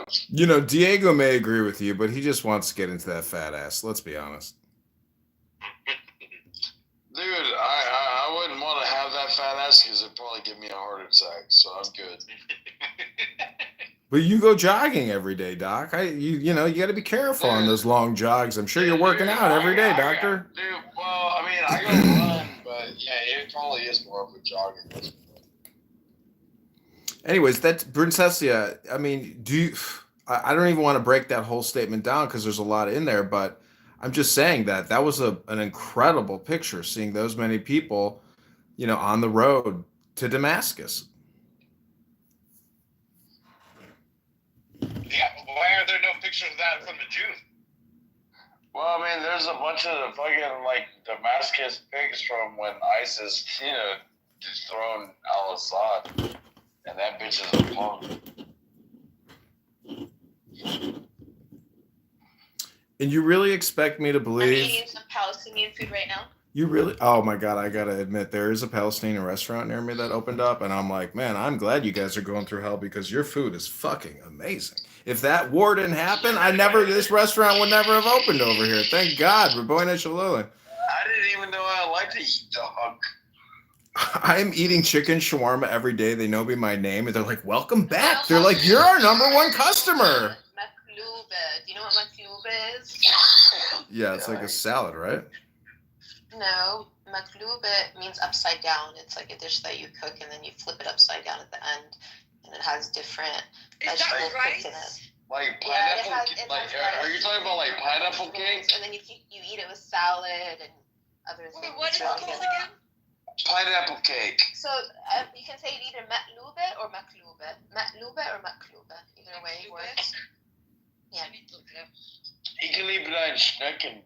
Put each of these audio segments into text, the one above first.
dogs. You know, Diego may agree with you, but he just wants to get into that fat ass. Let's be honest. Dude, I wouldn't want to have that fat ass because it'd probably give me a heart attack. So I'm good. But you go jogging every day, Doc. You know, you got to be careful on those long jogs. I'm sure you're working out every day, Doctor. Dude, well, I mean, I go run, but yeah, it probably is more of a jogging. Anyways, that's Princessia. I mean, I don't even want to break that whole statement down because there's a lot in there, but I'm just saying that was an incredible picture, seeing those many people, you know, on the road to Damascus. Yeah, why are there no pictures of that from the Jews? Well, I mean, there's a bunch of the fucking, like, Damascus pigs from when ISIS, you know, dethroned al-Assad. And that bitch is a punk. And you really expect me to believe... I'm eating some Palestinian food right now. You really... Oh, my God, I got to admit, there is a Palestinian restaurant near me that opened up, and I'm like, man, I'm glad you guys are going through hell because your food is fucking amazing. If that war didn't happen, this restaurant would never have opened over here. Thank God. Raboyna Shalom. I didn't even know I like to eat dog. I'm eating chicken shawarma every day. They know me my name, and they're like, welcome back. They're like, you're our #1 customer. Maklube. Do you know what maklube is? Yeah, it's like a salad, right? No, maklube means upside down. It's like a dish that you cook, and then you flip it upside down at the end, and it has different vegetables cooked in it. Like pineapple? Are you talking about like pineapple cake? And then you eat it with salad and other things. Wait, what is it called again? Pineapple cake. So you can say it either maklube or maklube. Maklube or maklube. Either way works. Yeah. Ich liebe dein Schnecken.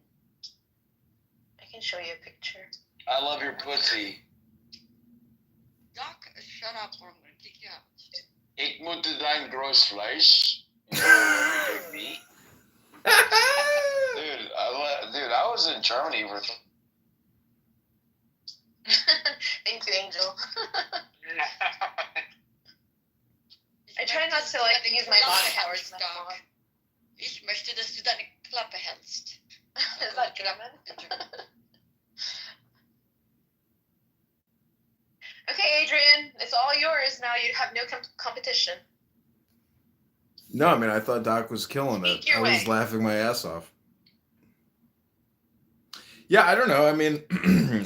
I can show you a picture. I love your pussy. Doc, shut up or I'm going to kick you out. Ich mutte dein Großfleisch. Meat. Dude, I was in Germany for... Thank you, Angel. I try not to like use my body powers. Doc. Ich möchte, dass du deine Klappe hältst. Is that German? Okay, Adrian, it's all yours now. You have no competition. No, I mean, I thought Doc was killing it. I was laughing my ass off. Yeah, I don't know. I mean,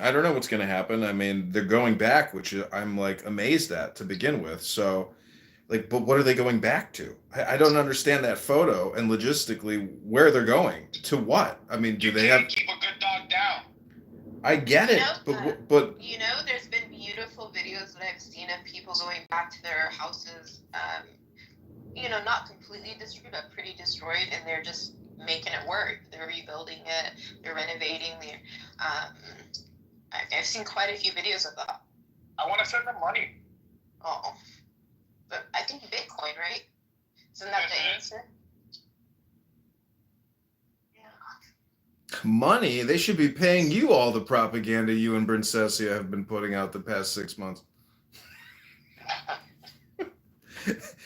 I don't know what's going to happen. I mean, they're going back, which I'm like amazed at to begin with. So, like, but what are they going back to? I don't understand that photo and logistically where they're going to what? I mean, do they have keep a good dog down? I get it, but you know, there's been beautiful videos that I've seen of people going back to their houses. You know, not completely destroyed, but pretty destroyed, and they're just making it work. They're rebuilding it. They're renovating. I've seen quite a few videos of that. I want to send them money. Oh, but I think Bitcoin, right? Isn't that the answer? Yeah. Money? They should be paying you all the propaganda you and Princessia have been putting out the past 6 months.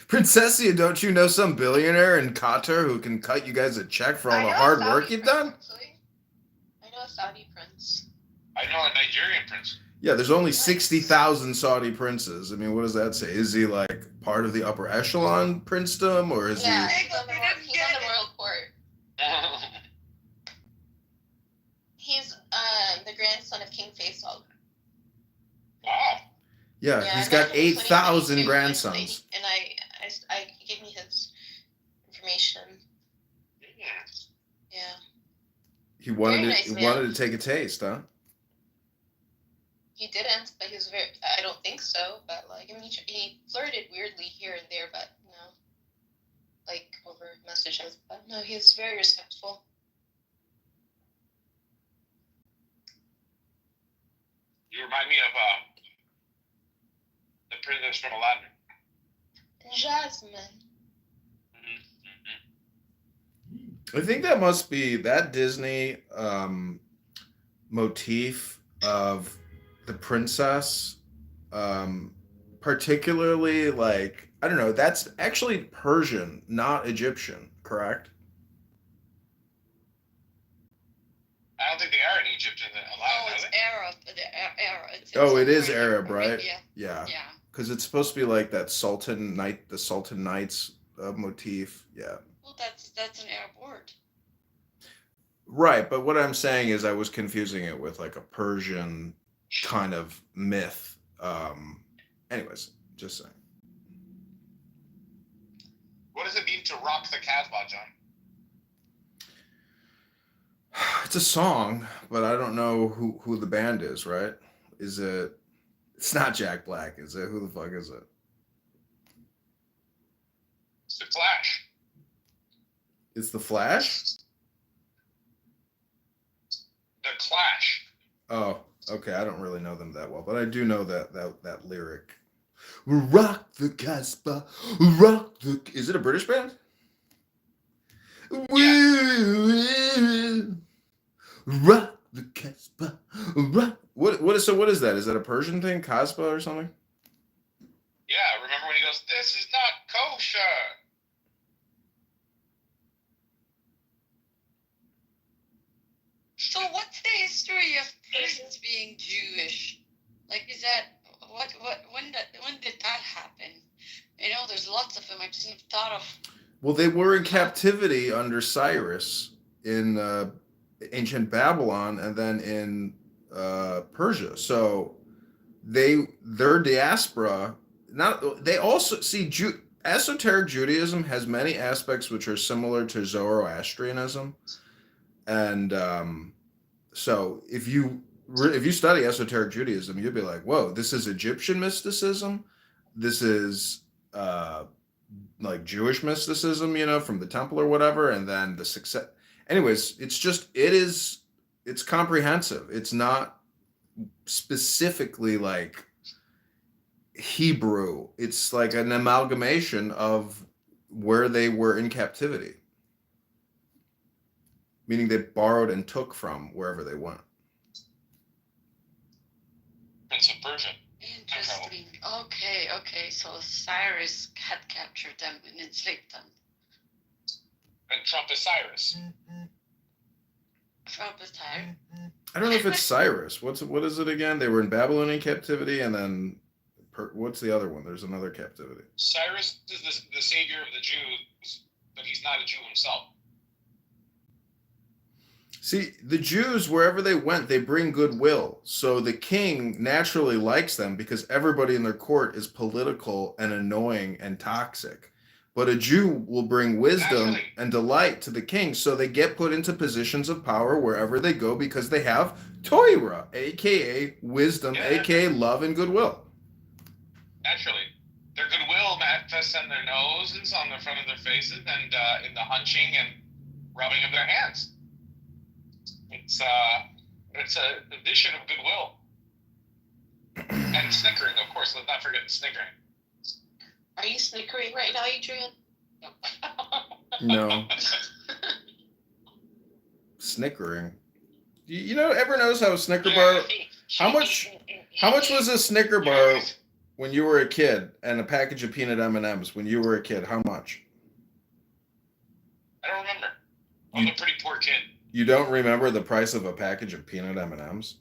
Princessia, don't you know some billionaire in Qatar who can cut you guys a check for all the hard work you've done? Actually. I know a Saudi prince. I know a Nigerian prince. Yeah, there's only 60,000 Saudi princes. I mean, what does that say? Is he like part of the upper echelon princedom, or is He's on the royal court. He's the grandson of King Faisal. Wow. Yeah, he's got 8,000 grandsons. And he gave me his information. Yeah. He wanted to take a taste, huh? He didn't, but he was very. I don't think so, but like, I mean, he flirted weirdly here and there, but no, like over messages. But no, he was very respectful. You remind me of the princess from Aladdin. Jasmine. I think that must be that Disney motif of the princess, particularly like I don't know. That's actually Persian, not Egyptian, correct? I don't think they are in Egypt in a lot No, of it's they? Arab. Arab. Oh, it is somewhere in Arab, right? Arabia. Yeah. Yeah. Because it's supposed to be like that the Sultan Knights motif. Yeah. Well, that's an Arab word. Right, but what I'm saying is I was confusing it with like a Persian kind of myth. Anyways, just saying. What does it mean to rock the Casbah, John? It's a song, but I don't know who the band is, right? Is it? It's not Jack Black, is it? Who the fuck is it? It's the Clash. It's the Flash? The Clash. Oh, okay. I don't really know them that well, but I do know that lyric. Rock the Casbah, rock the. Is it a British band? Rock the Casbah, rock. What is that? Is that a Persian thing, Casbah or something? Yeah, remember when he goes, "This is not kosher." So what's the history of Persians being Jewish? Like, is that when did that happen? You know, there's lots of them. I just never thought of. Well, they were in captivity under Cyrus in ancient Babylon and then in Persia. So their diaspora. They also see esoteric Judaism has many aspects which are similar to Zoroastrianism, and so if you study esoteric Judaism, you'll be like, whoa, this is Egyptian mysticism, this is like Jewish mysticism, from the temple or whatever, and then the success. Anyways, it's comprehensive. It's not specifically like Hebrew. It's like an amalgamation of where they were in captivity, meaning they borrowed and took from wherever they went. Prince of Persia. Interesting. Okay. So Cyrus had captured them and enslaved them. And Trump is Cyrus. Trump is tired. I don't know if it's Cyrus. What is it again? They were in Babylonian captivity, and then what's the other one? There's another captivity. Cyrus is the savior of the Jews, but he's not a Jew himself. See, the Jews, wherever they went, they bring goodwill. So the king naturally likes them because everybody in their court is political and annoying and toxic. But a Jew will bring wisdom and delight to the king, so they get put into positions of power wherever they go because they have Torah, aka wisdom, aka love and goodwill. Naturally. Their goodwill manifests on their noses, on the front of their faces, and in the hunching and rubbing of their hands. It's a addition of goodwill. And snickering, of course. Let's not forget the snickering. Are you snickering right now, Adrian? No. Snickering. Ever notice how a Snicker bar? How much was a Snicker bar when you were a kid, and a package of peanut M&Ms when you were a kid? How much? I don't remember. I'm a pretty poor kid. You don't remember the price of a package of peanut M&Ms?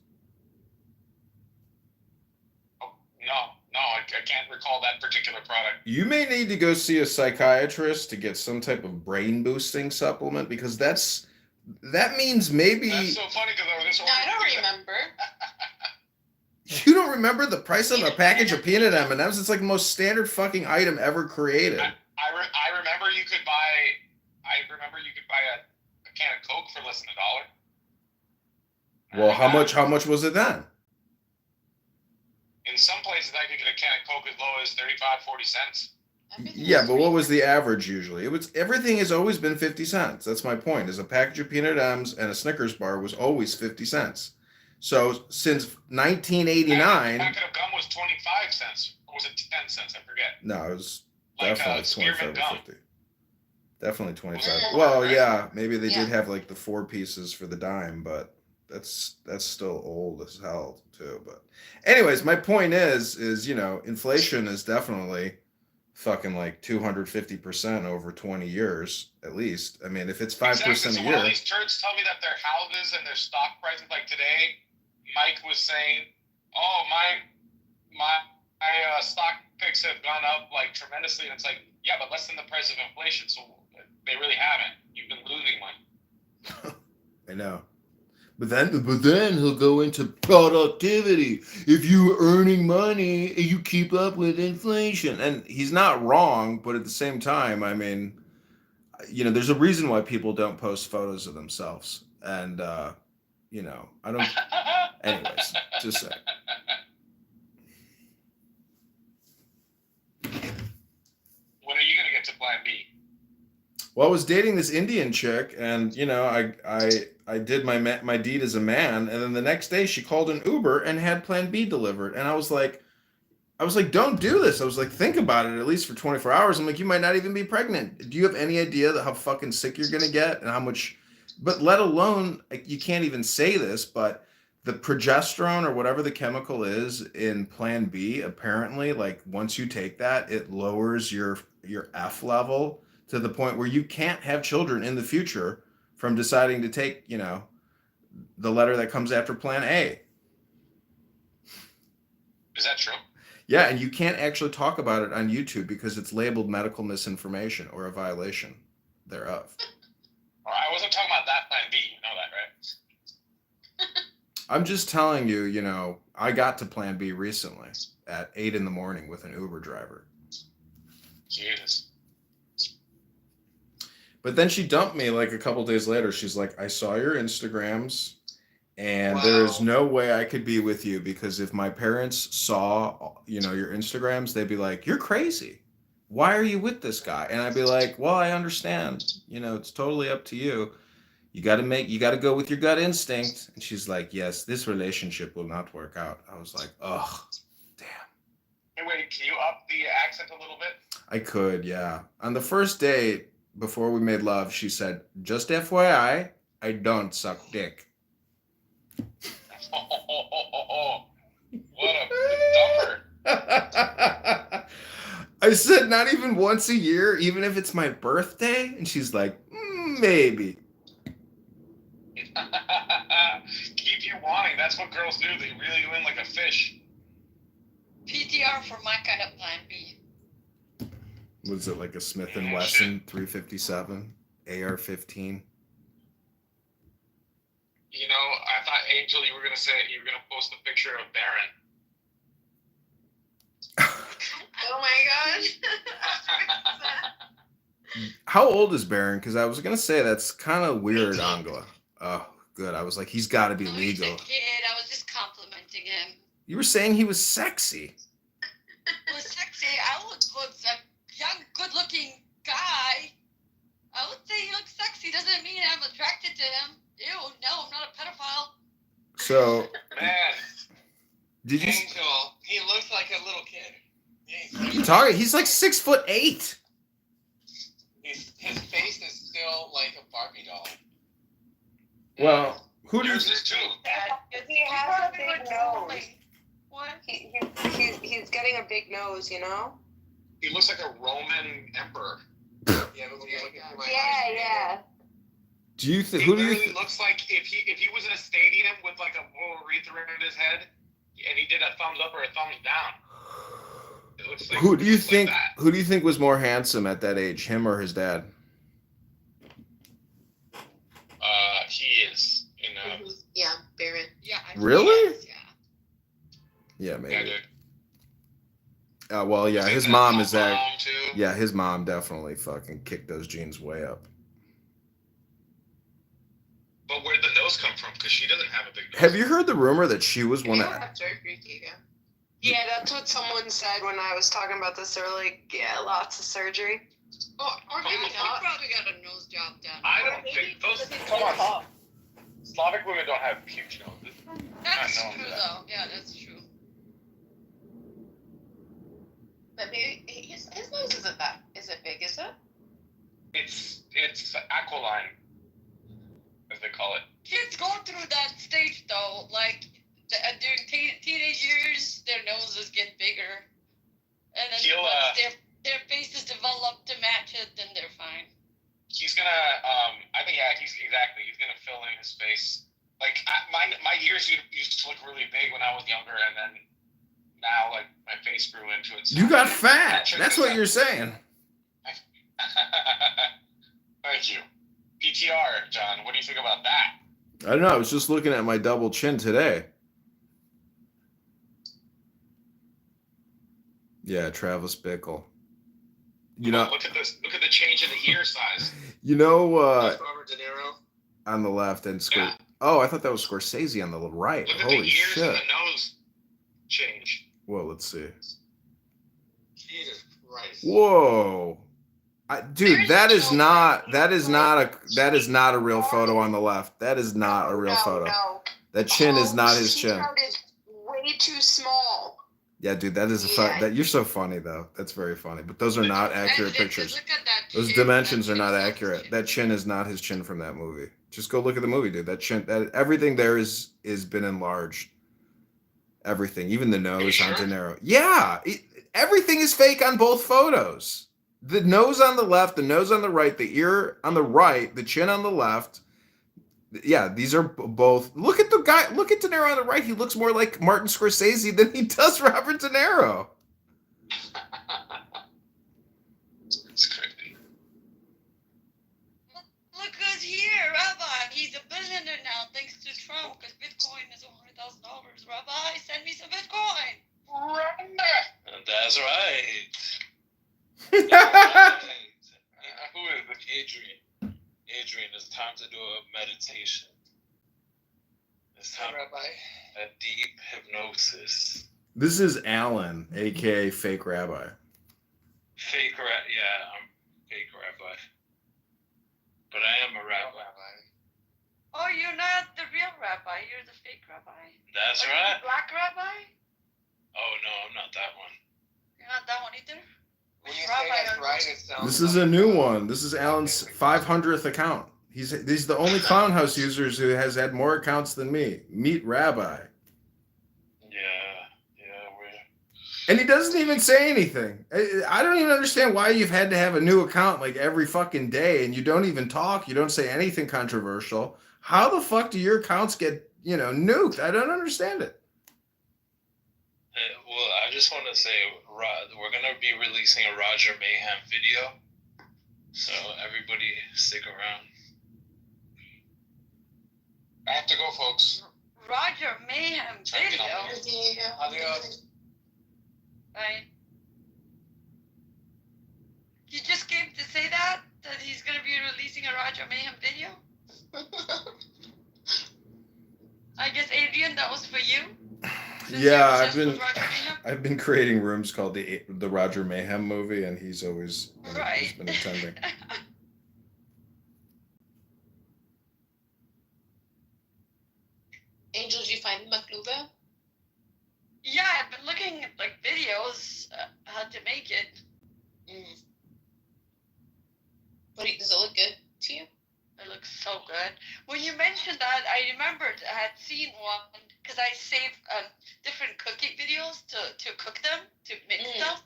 No, I can't recall that particular product. You may need to go see a psychiatrist to get some type of brain boosting supplement, because that means maybe. That's so funny because I don't remember. You don't remember the price of a package of peanut M&Ms? It's like the most standard fucking item ever created. I remember you could buy. A can of Coke for less than $1. Well, how much was it then? In some places, I could get a can of Coke as low as 35-40 cents. Yeah, but what was the average usually? Everything has always been 50 cents. That's my point. Is a package of peanut M's and a Snickers bar was always 50 cents. So since 1989, a packet of gum was 25 cents. Or was it 10 cents? I forget. No, it was Like, definitely 25 spearmint or gum. 50. Definitely 25. Yeah, Well, right. yeah, maybe they did Yeah. have like the 4 pieces for the dime, but that's still old as hell too. But anyways, my point is inflation is definitely fucking like 250% over 20 years at least. I mean, if it's 5% Exactly. a So year. all these turds tell me that their houses and their stock prices, like today, Mike was saying, "Oh, my stock picks have gone up like tremendously," and it's like, yeah, but less than the price of inflation, so they really haven't. You've been losing money. I know. But then he'll go into productivity. If you're earning money, you keep up with inflation. And he's not wrong, but at the same time, I mean, there's a reason why people don't post photos of themselves. And I don't. Anyways, just say. When are you gonna get to Plan B? Well, I was dating this Indian chick, and I did my deed as a man, and then the next day she called an Uber and had Plan B delivered, and I was like, don't do this. I was like, think about it at least for 24 hours. I'm like, you might not even be pregnant. Do you have any idea that how fucking sick you're gonna get and how much? But let alone, like, you can't even say this, but the progesterone or whatever the chemical is in Plan B, apparently, like once you take that, it lowers your F level to the point where you can't have children in the future from deciding to take, the letter that comes after Plan A. Is that true? Yeah, and you can't actually talk about it on YouTube because it's labeled medical misinformation or a violation thereof. I wasn't talking about that Plan B. You know that, right? I'm just telling you, I got to Plan B recently at 8 a.m. with an Uber driver. Jesus. But then she dumped me like a couple days later. She's like, I saw your Instagrams and Wow. there is no way I could be with you because if my parents saw, your Instagrams, they'd be like, you're crazy. Why are you with this guy? And I'd be like, well, I understand. It's totally up to you. You got to go with your gut instinct. And she's like, yes, this relationship will not work out. I was like, ugh, damn. Hey, wait, can you up the accent a little bit? I could, yeah. On the first date, before we made love, she said, just FYI, I don't suck dick. What a dumper. I said, not even once a year, even if it's my birthday? And she's like, maybe. Keep you wanting. That's what girls do. They reel you in like a fish. PTR for my kind of Plan B. Was it like a Smith & Wesson 357 AR-15? I thought, Angel, you were going to say you were going to post a picture of Baron. Oh my gosh. How old is Baron? Because I was going to say that's kind of weird, Angela. Oh, good. I was like, he's got to be legal. He's a kid. I was just complimenting him. You were saying he was sexy. He was sexy. I was a young, good-looking guy. I would say he looks sexy. Doesn't mean I'm attracted to him. Ew, no, I'm not a pedophile. So, Man, did you? Angel, he looks like a little kid. He's like 6'8". His face is still like a Barbie doll. Well, who do you? yours is too. He has a big nose. What? He's getting a big nose, He looks like a Roman emperor. Yeah, but when you look at my Yeah. Do you think? He Who do you? literally looks like if he was in a stadium with like a little wreath around his head, and he did a thumbs up or a thumbs down. It looks like, Who do you looks think? Like that. Who do you think was more handsome at that age, him or his dad? He is. Yeah, Baron. Yeah. Really? Yeah. Yeah, Yeah, maybe. dude. Well, yeah, his His mom is that. mom too. Yeah, his mom definitely fucking kicked those jeans way up. But where'd the nose come from? Because she doesn't have a big nose. Have you heard the rumor that she was one You of? don't have surgery, Giga. Yeah, that's what someone said when I was talking about this. They were like, yeah, lots of surgery. Or maybe He not. probably got a nose job done. I don't think those. Come on. Slavic women don't have huge noses. That's I know true, that. though. Yeah, that's true. But maybe his nose isn't that. Is it big? Is it? It's aquiline, as they call it. Kids go through that stage, though. Like, during teenage years, their noses get bigger. And then He'll, once they're their faces develop to match it, then they're fine. He's gonna, I think, yeah, he's gonna fill in his face. Like, my ears used to look really big when I was younger, and then now, like, my face grew into it. So You got fat. That's what you're saying. Thank you. PTR, John, what do you think about that? I don't know. I was just looking at my double chin today. Yeah, Travis Bickle. You know, look at this. Look at the change in the ear size. you know, That's Robert De Niro. on the left and Yeah. Oh, I thought that was Scorsese on the right. Look at Holy the ears shit! and the nose change. Well, let's see. Jesus Christ. Whoa, dude, There's that is no not way. that is not a real photo on the left. That is not a real photo. No. That chin is not his He chin. sounded way too small. Yeah, dude, that is that you're so funny though. That's very funny. But those are not accurate pictures. Look at that Those chin. dimensions are That not chin's accurate. chin. That chin is not his chin from that movie. Just go look at the movie, dude. That chin, that everything there is been enlarged. Everything, even the nose on De Niro. Yeah, everything is fake on both photos. The nose on the left, the nose on the right, the ear on the right, the chin on the left. Yeah, these are both. Look at the guy. Look at De Niro on the right. He looks more like Martin Scorsese than he does Robert De Niro. It's creepy. Look who's here, Rabbi. He's a billionaire now thanks to Trump because Bitcoin is $100,000. Rabbi, send me some Bitcoin. That's right. Who is it? Adrian, it's time to do a meditation. It's time Rabbi. a deep hypnosis. This is Alan, aka Fake Rabbi. Yeah, I'm fake rabbi. But I am a rabbi. Oh, you're not the real rabbi. You're the fake rabbi. That's Are you right. the black rabbi? Oh no, I'm not that one. You're not that one either? When Which you rabbi say that's are right, you? it sounds This is like, a new one. This is Alan's 500th account. He's the only Clown House users who has had more accounts than me. Meet Rabbi. And he doesn't even say anything. I don't even understand why you've had to have a new account like every fucking day and you don't even talk. You don't say anything controversial. How the fuck do your accounts get, nuked? I don't understand it. Well, I just want to say, we're going to be releasing a Roger Mayhem video. So everybody stick around. I have to go, folks. Roger Mayhem Check it video. out. Adios. Right. You just came to say that he's going to be releasing a Roger Mayhem video? I guess, Adrian, that was for you? Since Yeah, you're I've obsessed been with Roger Mayhem? I've been creating rooms called the Roger Mayhem movie, and he's always he's been attending. Angel, did you find McLuva? Yeah, I've been looking at like videos how to make it. Does it look good to you? It looks so good. When you mentioned that, I remembered I had seen one because I saved different cooking videos to cook them, to mix stuff.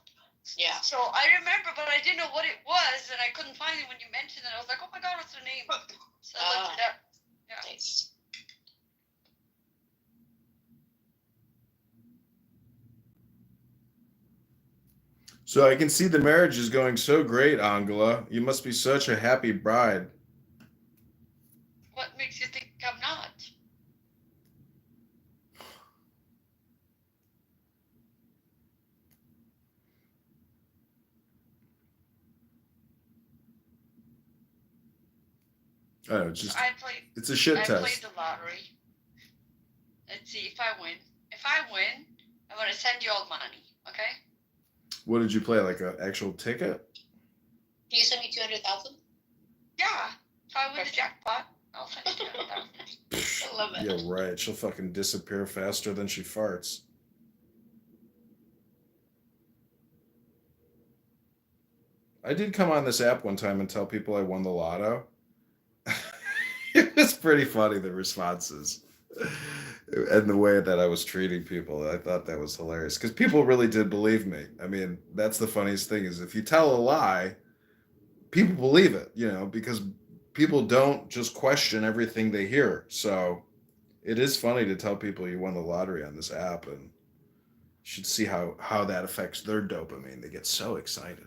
Yeah. So I remember, but I didn't know what it was, and I couldn't find it when you mentioned it. I was like, oh my god, what's her name? So I looked it up. Yeah. Nice. So I can see the marriage is going so great, Angela. You must be such a happy bride. What makes you think I'm not? Oh, it's just I it's a shit played test. the lottery. Let's see if I win. If I win, I'm gonna send you all money. Okay? What did you play? Like an actual ticket? Can you send me 200,000? Yeah. If I win the jackpot, I'll send you 200,000. I love it. Yeah, right. She'll fucking disappear faster than she farts. I did come on this app one time and tell people I won the lotto. It was pretty funny, the responses. And the way that I was treating people, I thought that was hilarious because people really did believe me. I mean, that's the funniest thing is if you tell a lie, people believe it, because people don't just question everything they hear. So it is funny to tell people you won the lottery on this app, and you should see how that affects their dopamine. They get so excited.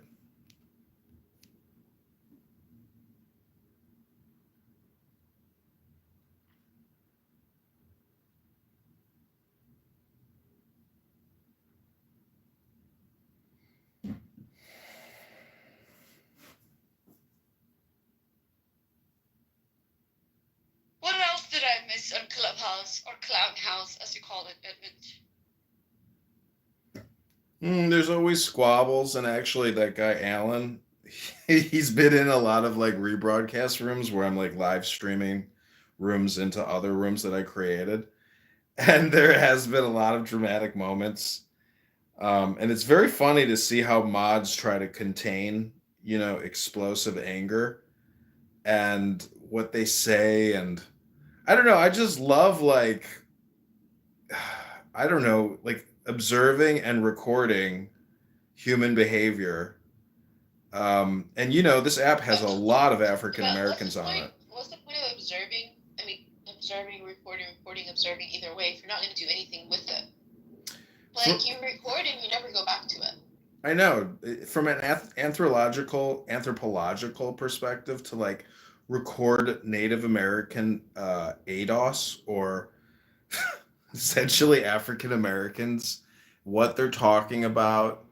What else did I miss on Clubhouse or Clown House, as you call it, Edmund? There's always squabbles, and actually, that guy Alan, he's been in a lot of like rebroadcast rooms where I'm like live streaming rooms into other rooms that I created, and there has been a lot of dramatic moments. And it's very funny to see how mods try to contain, explosive anger and what they say. And I don't know, I just love like, I don't know, like observing and recording human behavior. And this app has a lot of African Americans on it. What's the point of observing? I mean, observing, recording, observing, either way, if you're not going to do anything with it. Like, you record and you never go back to it. I know. From an anthropological perspective, to like record Native American ADOS or essentially African Americans, what they're talking about,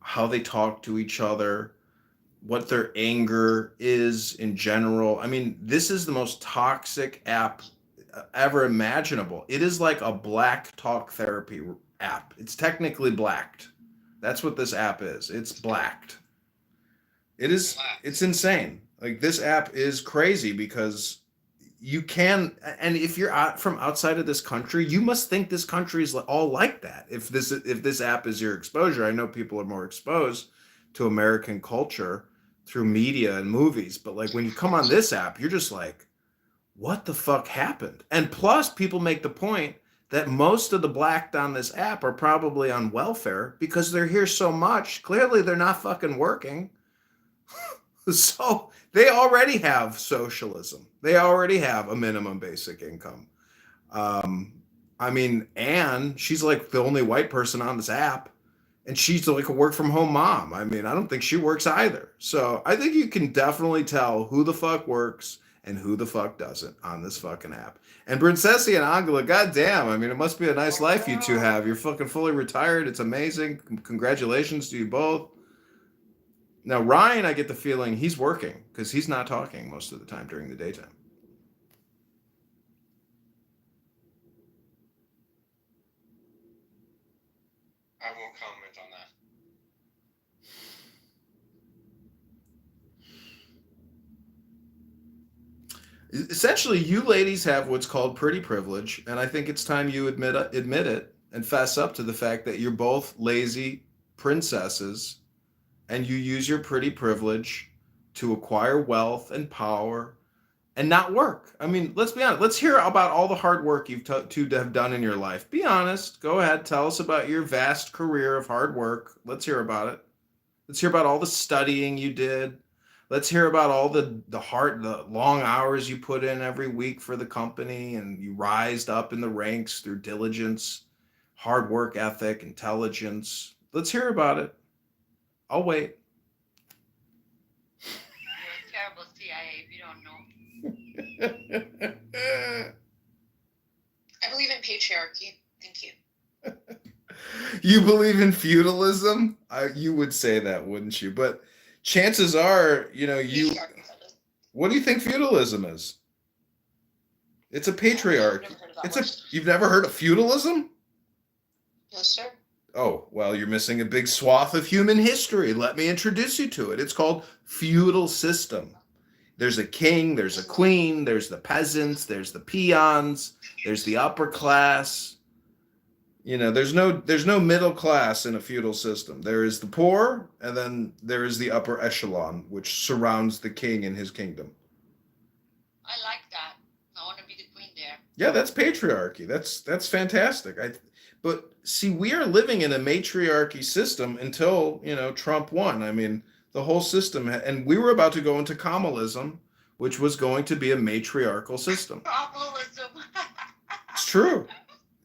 how they talk to each other, what their anger is in general. I mean, this is the most toxic app ever imaginable. It is like a black talk therapy app. It's technically blacked. That's what this app is. It's blacked. It's insane. Like, this app is crazy because you can, and if you're out from outside of this country, you must think this country is all like that. If this app is your exposure, I know people are more exposed to American culture through media and movies, but like when you come on this app, you're just like, what the fuck happened? And plus, people make the point that most of the blacked on this app are probably on welfare because they're here so much. Clearly, they're not fucking working. So they already have socialism. They already have a minimum basic income. I mean, Anne, she's like the only white person on this app, and she's like a work from home mom. I mean, I don't think she works either. So I think you can definitely tell who the fuck works and who the fuck doesn't on this fucking app. And Princessi and Angela, goddamn, I mean, it must be a nice life you two have. You're fucking fully retired. It's amazing. Congratulations to you both. Now, Ryan, I get the feeling he's working because he's not talking most of the time during the daytime. I won't comment on that. Essentially, you ladies have what's called pretty privilege, and I think it's time you admit it and fess up to the fact that you're both lazy princesses, and you use your pretty privilege to acquire wealth and power and not work. I mean, let's be honest. Let's hear about all the hard work you've two have done in your life. Be honest. Go ahead. Tell us about your vast career of hard work. Let's hear about it. Let's hear about all the studying you did. Let's hear about all the long hours you put in every week for the company, and you rised up in the ranks through diligence, hard work ethic, intelligence. Let's hear about it. I'll wait. You're a terrible CIA if you don't know. I believe in patriarchy. Thank you. You believe in feudalism? You would say that, wouldn't you? But chances are, what do you think feudalism is? It's a patriarchy. You've never heard of feudalism? No, sir. Oh, well, you're missing a big swath of human history. Let me introduce you to it. It's called feudal system. There's a king, there's a queen, there's the peasants, there's the peons, there's the upper class. There's no middle class in a feudal system. There is the poor, and then there is the upper echelon, which surrounds the king and his kingdom. I like that. I want to be the queen there. Yeah, that's patriarchy. That's fantastic. But see, we are living in a matriarchy system until, Trump won. I mean, the whole system, and we were about to go into Kamalism, which was going to be a matriarchal system. Probabilism. It's true.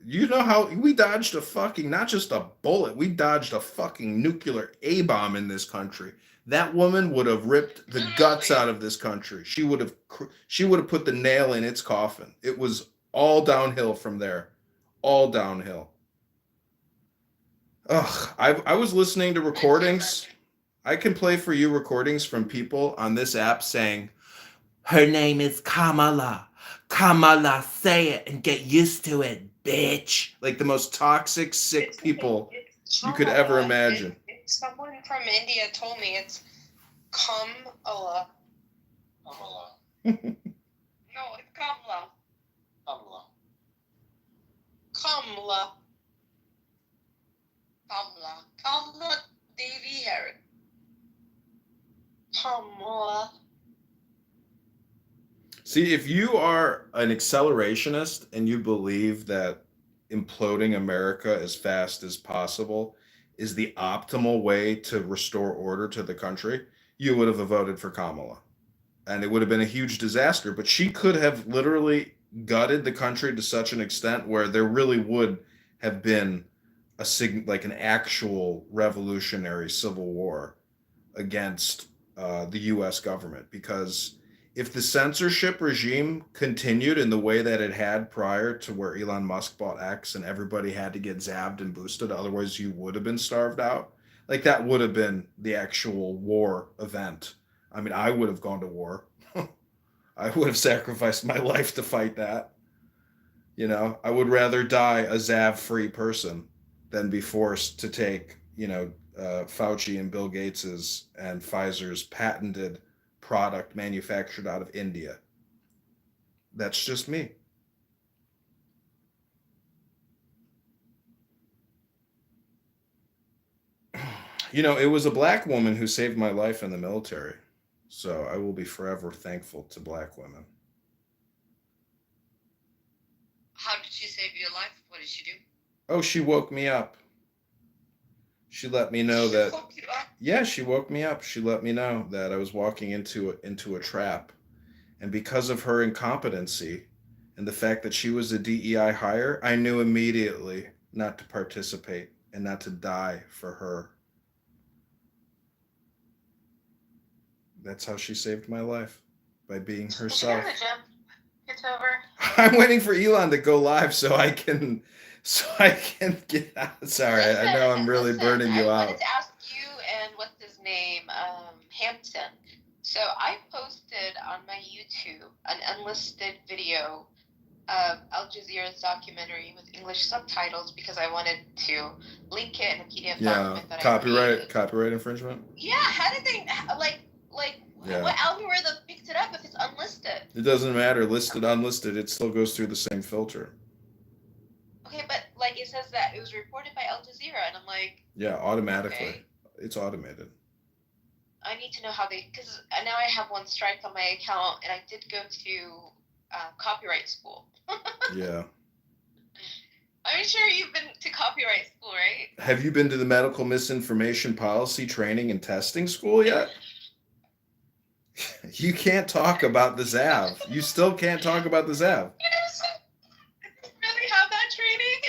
You know how we dodged a fucking, not just a bullet, we dodged a fucking nuclear A bomb in this country. That woman would have ripped the guts out of this country. She would have put the nail in its coffin. It was all downhill from there. All downhill. Ugh, I was listening to recordings. I can play for you recordings from people on this app saying, "Her name is Kamala. Kamala, say it and get used to it, bitch." Like the most toxic, sick people you could ever imagine. Someone from India told me it's Kamala. Kamala. No, it's Kamala. Kamala. Kamala. Kamala. Kamala Devi Harris. Kamala. See, if you are an accelerationist and you believe that imploding America as fast as possible is the optimal way to restore order to the country, you would have voted for Kamala. And it would have been a huge disaster. But she could have literally gutted the country to such an extent where there really would have been like an actual revolutionary civil war against the U.S. government. Because if the censorship regime continued in the way that it had prior to where Elon Musk bought X and everybody had to get zapped and boosted, otherwise you would have been starved out. Like that would have been the actual war event. I mean, I would have gone to war. I would have sacrificed my life to fight that. I would rather die a Zav-free person than be forced to take, Fauci and Bill Gates's and Pfizer's patented product manufactured out of India. That's just me. It was a black woman who saved my life in the military. So I will be forever thankful to black women. How did she save your life? What did she do? Oh, she woke me up. She let me know that. Yeah, she woke me up. She let me know that I was walking into a trap, and because of her incompetency and the fact that she was a DEI hire, I knew immediately not to participate and not to die for her. That's how she saved my life, by being herself. Kitover. I'm waiting for Elon to go live so I can get out. Sorry, I know I'm really burning you I out. wanted to ask you and what's his name, Hampton. So I posted on my YouTube an unlisted video of Al Jazeera's documentary with English subtitles because I wanted to link it in a PDF document that I created. Copyright infringement. Yeah, how did they Yeah. what algorithm picked it up if it's unlisted? It doesn't matter, listed, unlisted, it still goes through the same filter. Okay, but it says that it was reported by Al Jazeera, and I'm like, Yeah, automatically. okay. It's automated. I need to know how because now I have one strike on my account, and I did go to copyright school. Yeah. I'm sure you've been to copyright school, right? Have you been to the medical misinformation policy training and testing school yet? You can't talk about the ZAV. You still can't talk about the ZAV. Yes. They really have that training?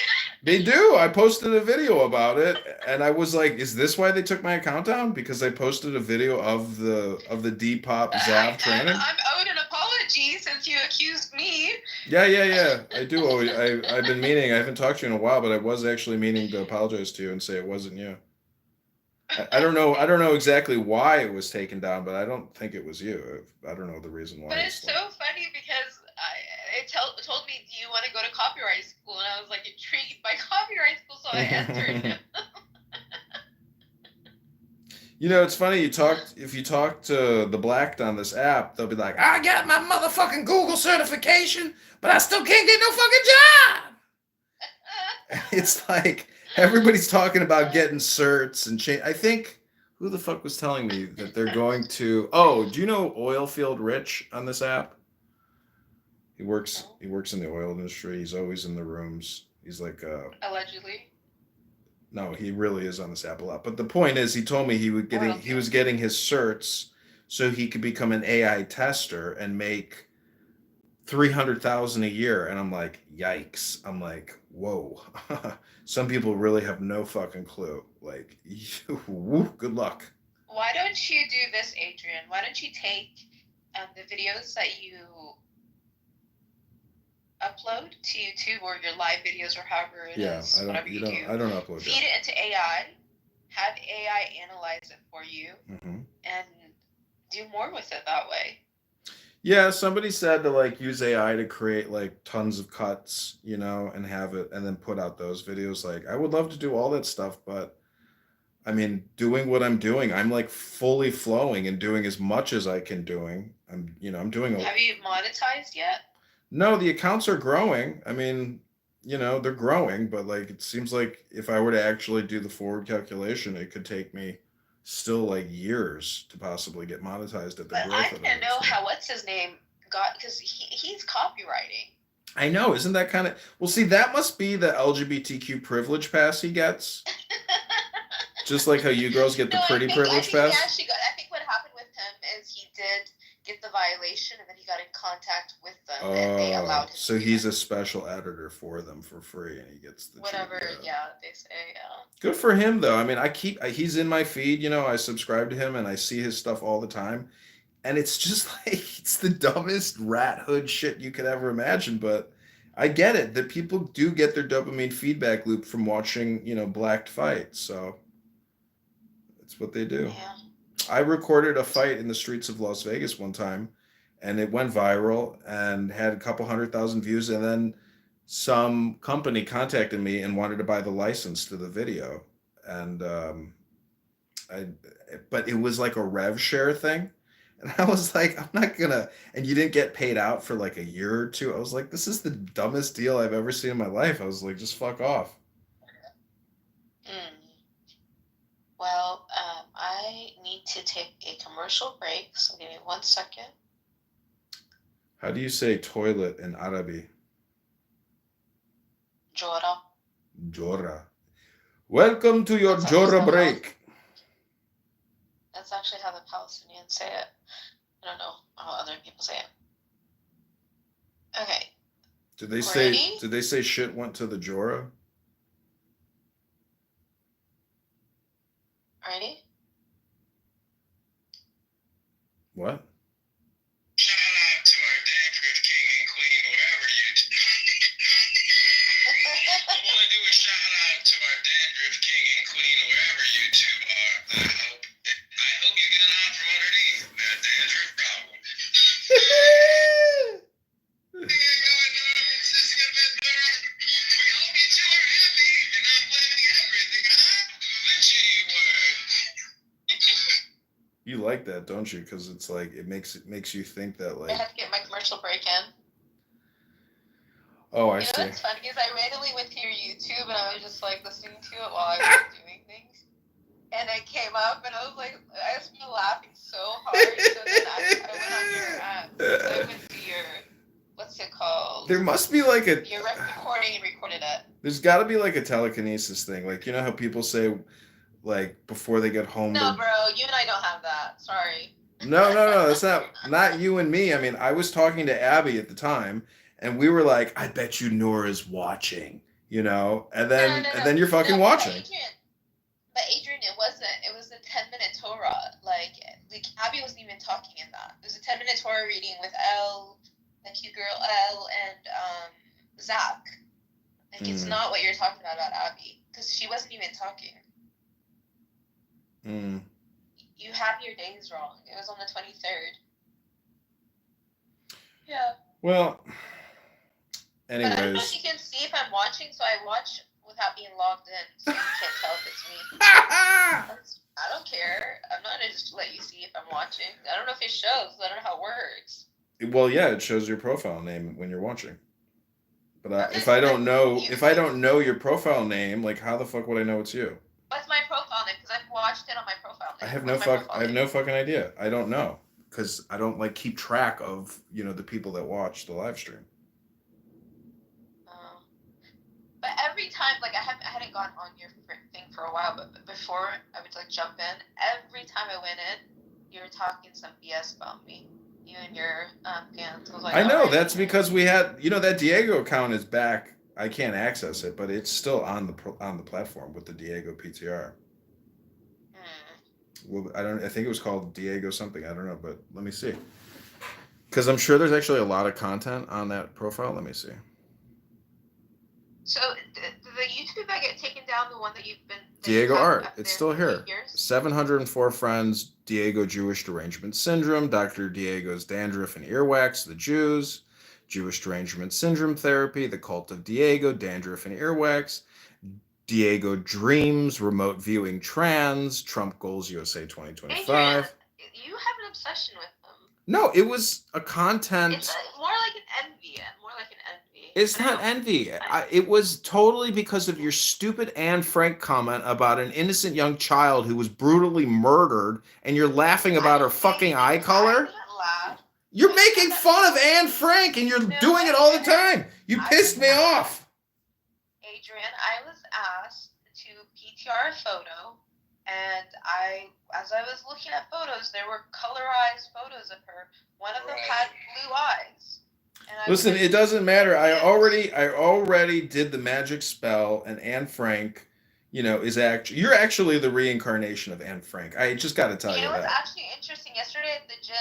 They do. I posted a video about it, and I was like, "Is this why they took my account down?" Because I posted a video of the Depop ZAV training. I'm owed an apology since you accused me. Yeah. I do. I've been meaning. I haven't talked to you in a while, but I was actually meaning to apologize to you and say it wasn't you. I don't know. I don't know exactly why it was taken down, but I don't think it was you. I don't know the reason why. But it's so funny because it told me, "Do you want to go to copyright school?" And I was like intrigued by copyright school, so I answered him. It's funny. If you talk to the blacked on this app, they'll be like, "I got my motherfucking Google certification, but I still can't get no fucking job." It's like everybody's talking about getting certs and change. I think who the fuck was telling me that they're going to? Oh, do you know Oilfield Rich on this app? He works in the oil industry. He's always in the rooms. He's like Allegedly. no, he really is on this app a lot. But the point is, he told me he was getting his certs so he could become an AI tester and make 300,000 a year. And I'm like, yikes. I'm like, whoa. Some people really have no fucking clue. Like, good luck. Why don't you do this, Adrian? Why don't you take the videos that you upload to YouTube or your live videos or however it is, whatever you do. I don't upload Feed it into AI, have AI analyze it for you, and do more with it that way. Yeah, somebody said to like use AI to create like tons of cuts, you know, and have it and then put out those videos. Like I would love to do all that stuff, but I mean, doing what I'm doing, I'm like fully flowing and doing as much as I can doing. I'm doing Have you monetized yet? No, the accounts are growing. I mean, you know, they're growing, but like it seems like if I were to actually do the forward calculation, it could take me still like years to possibly get monetized at the But growth I of it. didn't know how what's his name got, because he's copywriting. I know, isn't that kind of well? See, that must be the LGBTQ privilege pass he gets. Just like how you girls get the pretty privilege pass. I think what happened with him is he did get the violation, and then he got in contact with them, and they allowed him. So he's a special editor for them for free, and he gets the whatever. Yeah, they say. Yeah. Good for him, though. I mean, he's in my feed. You know, I subscribe to him, and I see his stuff all the time. And it's just like it's the dumbest rat hood shit you could ever imagine. But I get it that people do get their dopamine feedback loop from watching, you know, blacked fights. So that's what they do. Yeah. I recorded a fight in the streets of Las Vegas one time, and it went viral and had a couple 100,000 views. And then some company contacted me and wanted to buy the license to the video. And but it was like a rev share thing. And I was like, I'm not gonna, and you didn't get paid out for like a year or two. I was like, this is the dumbest deal I've ever seen in my life. I was like, just fuck off. Well, I need to take a commercial break, so give me 1 second. How do you say toilet in Arabic? Jora. Jora. Welcome to your Jora break. That's actually how the Palestinians say it. I don't know how other people say it. Okay. Did they say shit went to the Jora? Ready? What? Shout out to our dandruff king and queen, wherever you. I want to do a shout out to our dandruff king and queen, wherever you two are. I hope you get on from underneath that dandruff problem. We hope you two are happy and not blaming everything, huh? The G word. You like that, don't you? Because it's like it makes you think that like. I had to get my commercial break in. Oh, I you see. know what's funny is I randomly went to your YouTube and I was just like listening to it while I was doing things, and it came up and I was like, I was laughing so hard. So then I went on your app. So I went to your, what's it called? There must be like a. Your recording and recorded it. There's got to be like a telekinesis thing, like you know how people say, like before they get home. No, bro, you and I don't have that. Sorry. No, that's not you and me. I mean, I was talking to Abby at the time, and we were like, "I bet you Nora's watching," you know, and then you're fucking watching. But Adrian, it wasn't. It was a 10-minute Torah. Like Abby wasn't even talking in that. It was a 10-minute Torah reading with Elle, the cute girl Elle, and Zach. Like it's not what you're talking about Abby, because she wasn't even talking. You have your days wrong. It was on the 23rd. Yeah. Well, anyways. But I don't know if anyways. you can see if I'm watching, so I watch without being logged in, so you can't tell if it's me. I don't care. I'm not gonna just let you see if I'm watching. I don't know if it shows. I don't know how it works. Well, yeah, it shows your profile name when you're watching. But if I don't know your profile name, like how the fuck would I know it's you? What's my profile name? Because I've watched it on my profile name. I have no fucking idea. I don't know because I don't like keep track of the people that watch the live stream. time, like I hadn't gone on your thing for a while, but before I would like jump in. Every time I went in, you were talking some BS about me. You and your fans. I was like, I know alright, that's okay. because we had, that Diego account is back. I can't access it, but it's still on the platform with the Diego PTR. Well, I think it was called Diego something. I don't know, but let me see. Because I'm sure there's actually a lot of content on that profile. Let me see. So the YouTube I get taken down, the one that you've been Diego had Art. up It's there still for here. 8 years? 704 friends. Diego Jewish derangement syndrome. Dr. Diego's dandruff and earwax. The Jews. Jewish derangement syndrome therapy. The cult of Diego. Dandruff and earwax. Diego dreams. Remote viewing trans. Trump goals USA 2025. Adrian, you have an obsession with them. No, it was a content. It's more like an envy. More like an envy. It's I not don't- envy. It was totally because of your stupid Anne Frank comment about an innocent young child who was brutally murdered, and you're laughing about her fucking eye color. I didn't laugh. You're making fun of Anne Frank, and you're doing it all the time. You pissed me off. Adrian, I was asked to PTR a photo, and as I was looking at photos, there were colorized photos of her. One of them had blue eyes. And I was Listen, like, it doesn't matter. I already did the magic spell, and Anne Frank, you're actually the reincarnation of Anne Frank. I just got to tell you know what's that. actually interesting? Yesterday at the gym,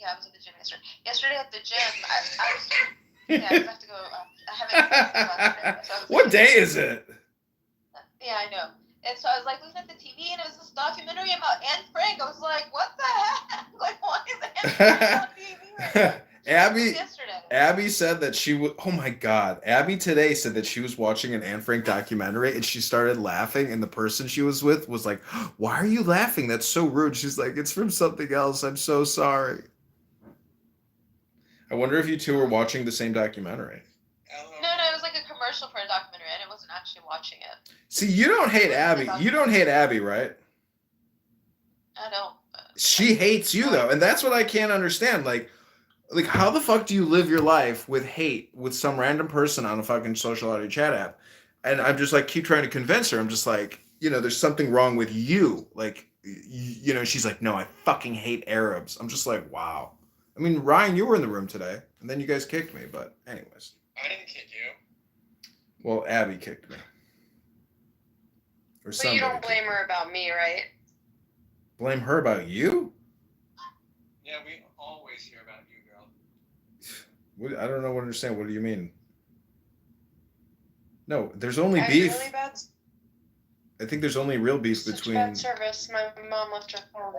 I was at the gym yesterday. Yesterday at the gym, I was, I have to go. I haven't. So What day is it? Yeah, I know. And so I was like looking at the TV, and it was this documentary about Anne Frank. I was like, what the heck? Like, why is Anne Frank on TV right now? Abby said that she would. Oh my God! Abby today said that she was watching an Anne Frank documentary and she started laughing, and the person she was with was like, "Why are you laughing? That's so rude." She's like, "It's from something else. I'm so sorry." I wonder if you two were watching the same documentary. No, it was like a commercial for a documentary, and I wasn't actually watching it. See, you don't hate Abby. You don't hate Abby, right? I don't. She hates you though, and that's what I can't understand. Like, how the fuck do you live your life with hate with some random person on a fucking social audio chat app? And I'm just like, keep trying to convince her. I'm just like, there's something wrong with you. Like, she's like, no, I fucking hate Arabs. I'm just like, wow. I mean, Ryan, you were in the room today, and then you guys kicked me. But anyways. I didn't kick you. Well, Abby kicked me. Or But you don't blame her about me, right? Blame her about you? Yeah, we always hear about you, girl. I don't know what I understand. What do you mean? No, there's only beef. Really bad, I think there's only real beef such between. bad service. My mom left her phone.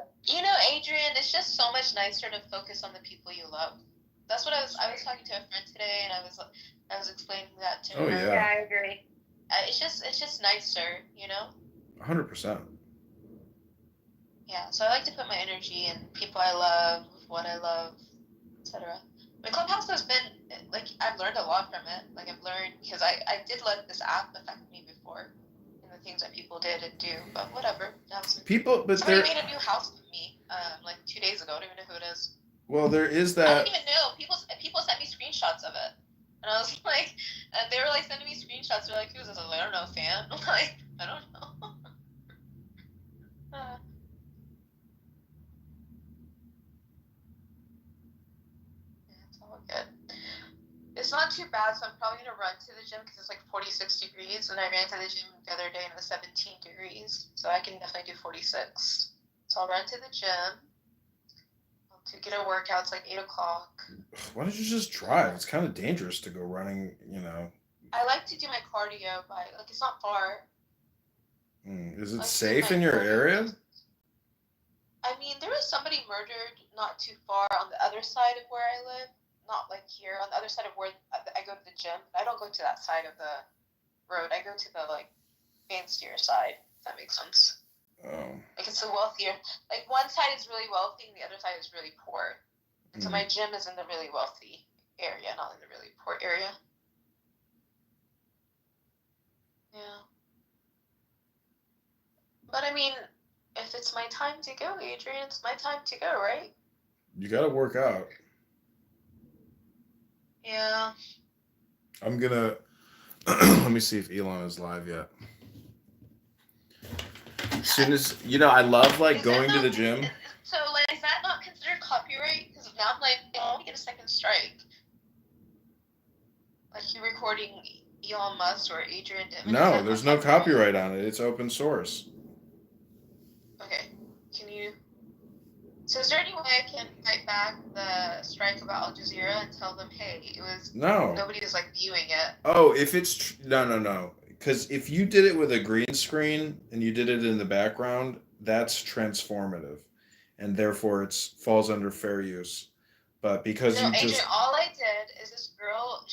Adrian, it's just so much nicer to focus on the people you love. That's what I was talking to a friend today, and I was explaining that to her. Oh yeah. Yeah, I agree. It's just nicer, 100%. Yeah, so I like to put my energy in people I love, what I love, etc. My Clubhouse has been, I've learned a lot from it. I've learned, because I did let this app affect me before, and the things that people did and do, but whatever. Somebody made a new house for me, 2 days ago. I don't even know who it is. Well, there is I that. don't even know. People sent me screenshots of it. And I was like, they were sending me screenshots. They're like, who's this? I was like, I don't know, fan. I'm like, I don't know. It's all good. It's not too bad, so I'm probably going to run to the gym because it's 46 degrees. And I ran to the gym the other day and it was 17 degrees. So I can definitely do 46. So I'll run to the gym to get a workout. It's 8 o'clock. Why don't you just drive? It's kind of dangerous to go running, I like to do my cardio by, it's not far. Is it safe in your area? I mean, there was somebody murdered not too far on the other side of where I live. Not here, on the other side of where I go to the gym. I don't go to that side of the road. I go to the, fancier side, if that makes sense. Oh. It's a wealthier, one side is really wealthy and the other side is really poor. And so my gym is in the really wealthy area, not in the really poor area. Yeah. But I mean, if it's my time to go, Adrian, it's my time to go, right? You gotta work out. Yeah. I'm gonna Let me see if Elon is live yet. As soon as I love like Is going that to the not- gym. So, like, is that not considered copyright? Because now I'm like, I want to get a second strike. Like, you recording Elon Musk or Adrian Dimon. is No, that there's not no copyright on it. It's open source. Okay. Can you? So, is there any way I can fight back the strike about Al Jazeera and tell them, hey, it was No. nobody was like viewing it? Oh, if it's no. Because if you did it with a green screen and you did it in the background, that's transformative, and therefore it falls under fair use. But because No, you Adrian, just all I did is this girl.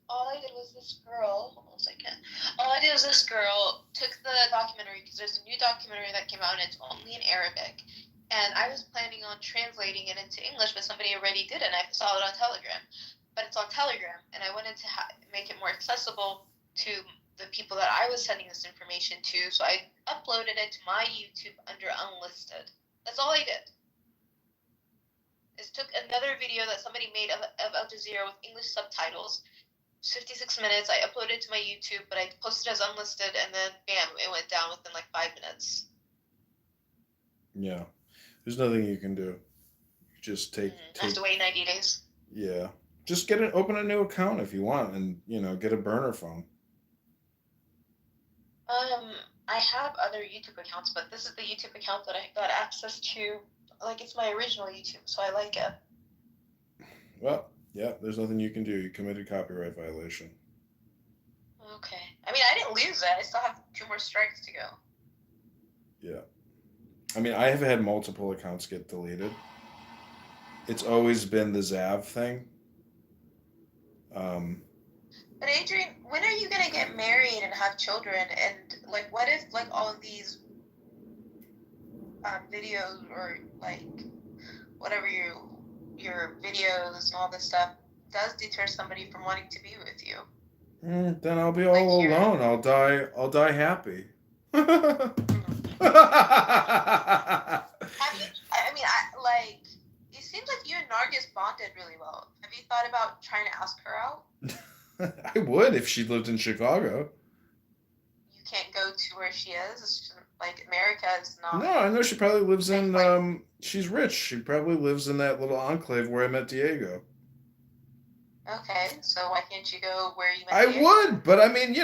All I did was this girl. Hold on a second. All I did was this girl took the documentary because there's a new documentary that came out and it's only in Arabic. And I was planning on translating it into English, but somebody already did it. And I saw it on Telegram, but it's on Telegram, and I wanted to make it more accessible to the people that I was sending this information to. So I uploaded it to my YouTube under unlisted. That's all I did. Is took another video that somebody made of Al Jazeera with English subtitles. 56 minutes. I uploaded it to my YouTube, but I posted as unlisted, and then bam, it went down within like 5 minutes. yeah, there's nothing you can do. Just I have to wait 90 days. Yeah, just open a new account if you want, and get a burner phone. I have other YouTube accounts, but this is the YouTube account that I got access to. Like, it's my original YouTube, so I like it. Well, yeah, there's nothing you can do. You committed copyright violation. Okay. I mean, I didn't lose it. I still have 2 more strikes to go. Yeah. I mean, I have had multiple accounts get deleted. It's always been the Zav thing. But Adrian, when are you gonna get married and have children? And like, what if like all of these videos or like whatever your videos and all this stuff does deter somebody from wanting to be with you? Then I'll be all Like, alone. I'll die happy. Have you? I mean, it seems like you and Nargis bonded really well. Have you thought about trying to ask her out? I would if she lived in Chicago. You can't go to where she is. It's just, like, America is not. No, I know she probably lives in. She's rich. She probably lives in that little enclave where I met Diego. Okay, so why can't you go where you met I Diego? would, but I mean,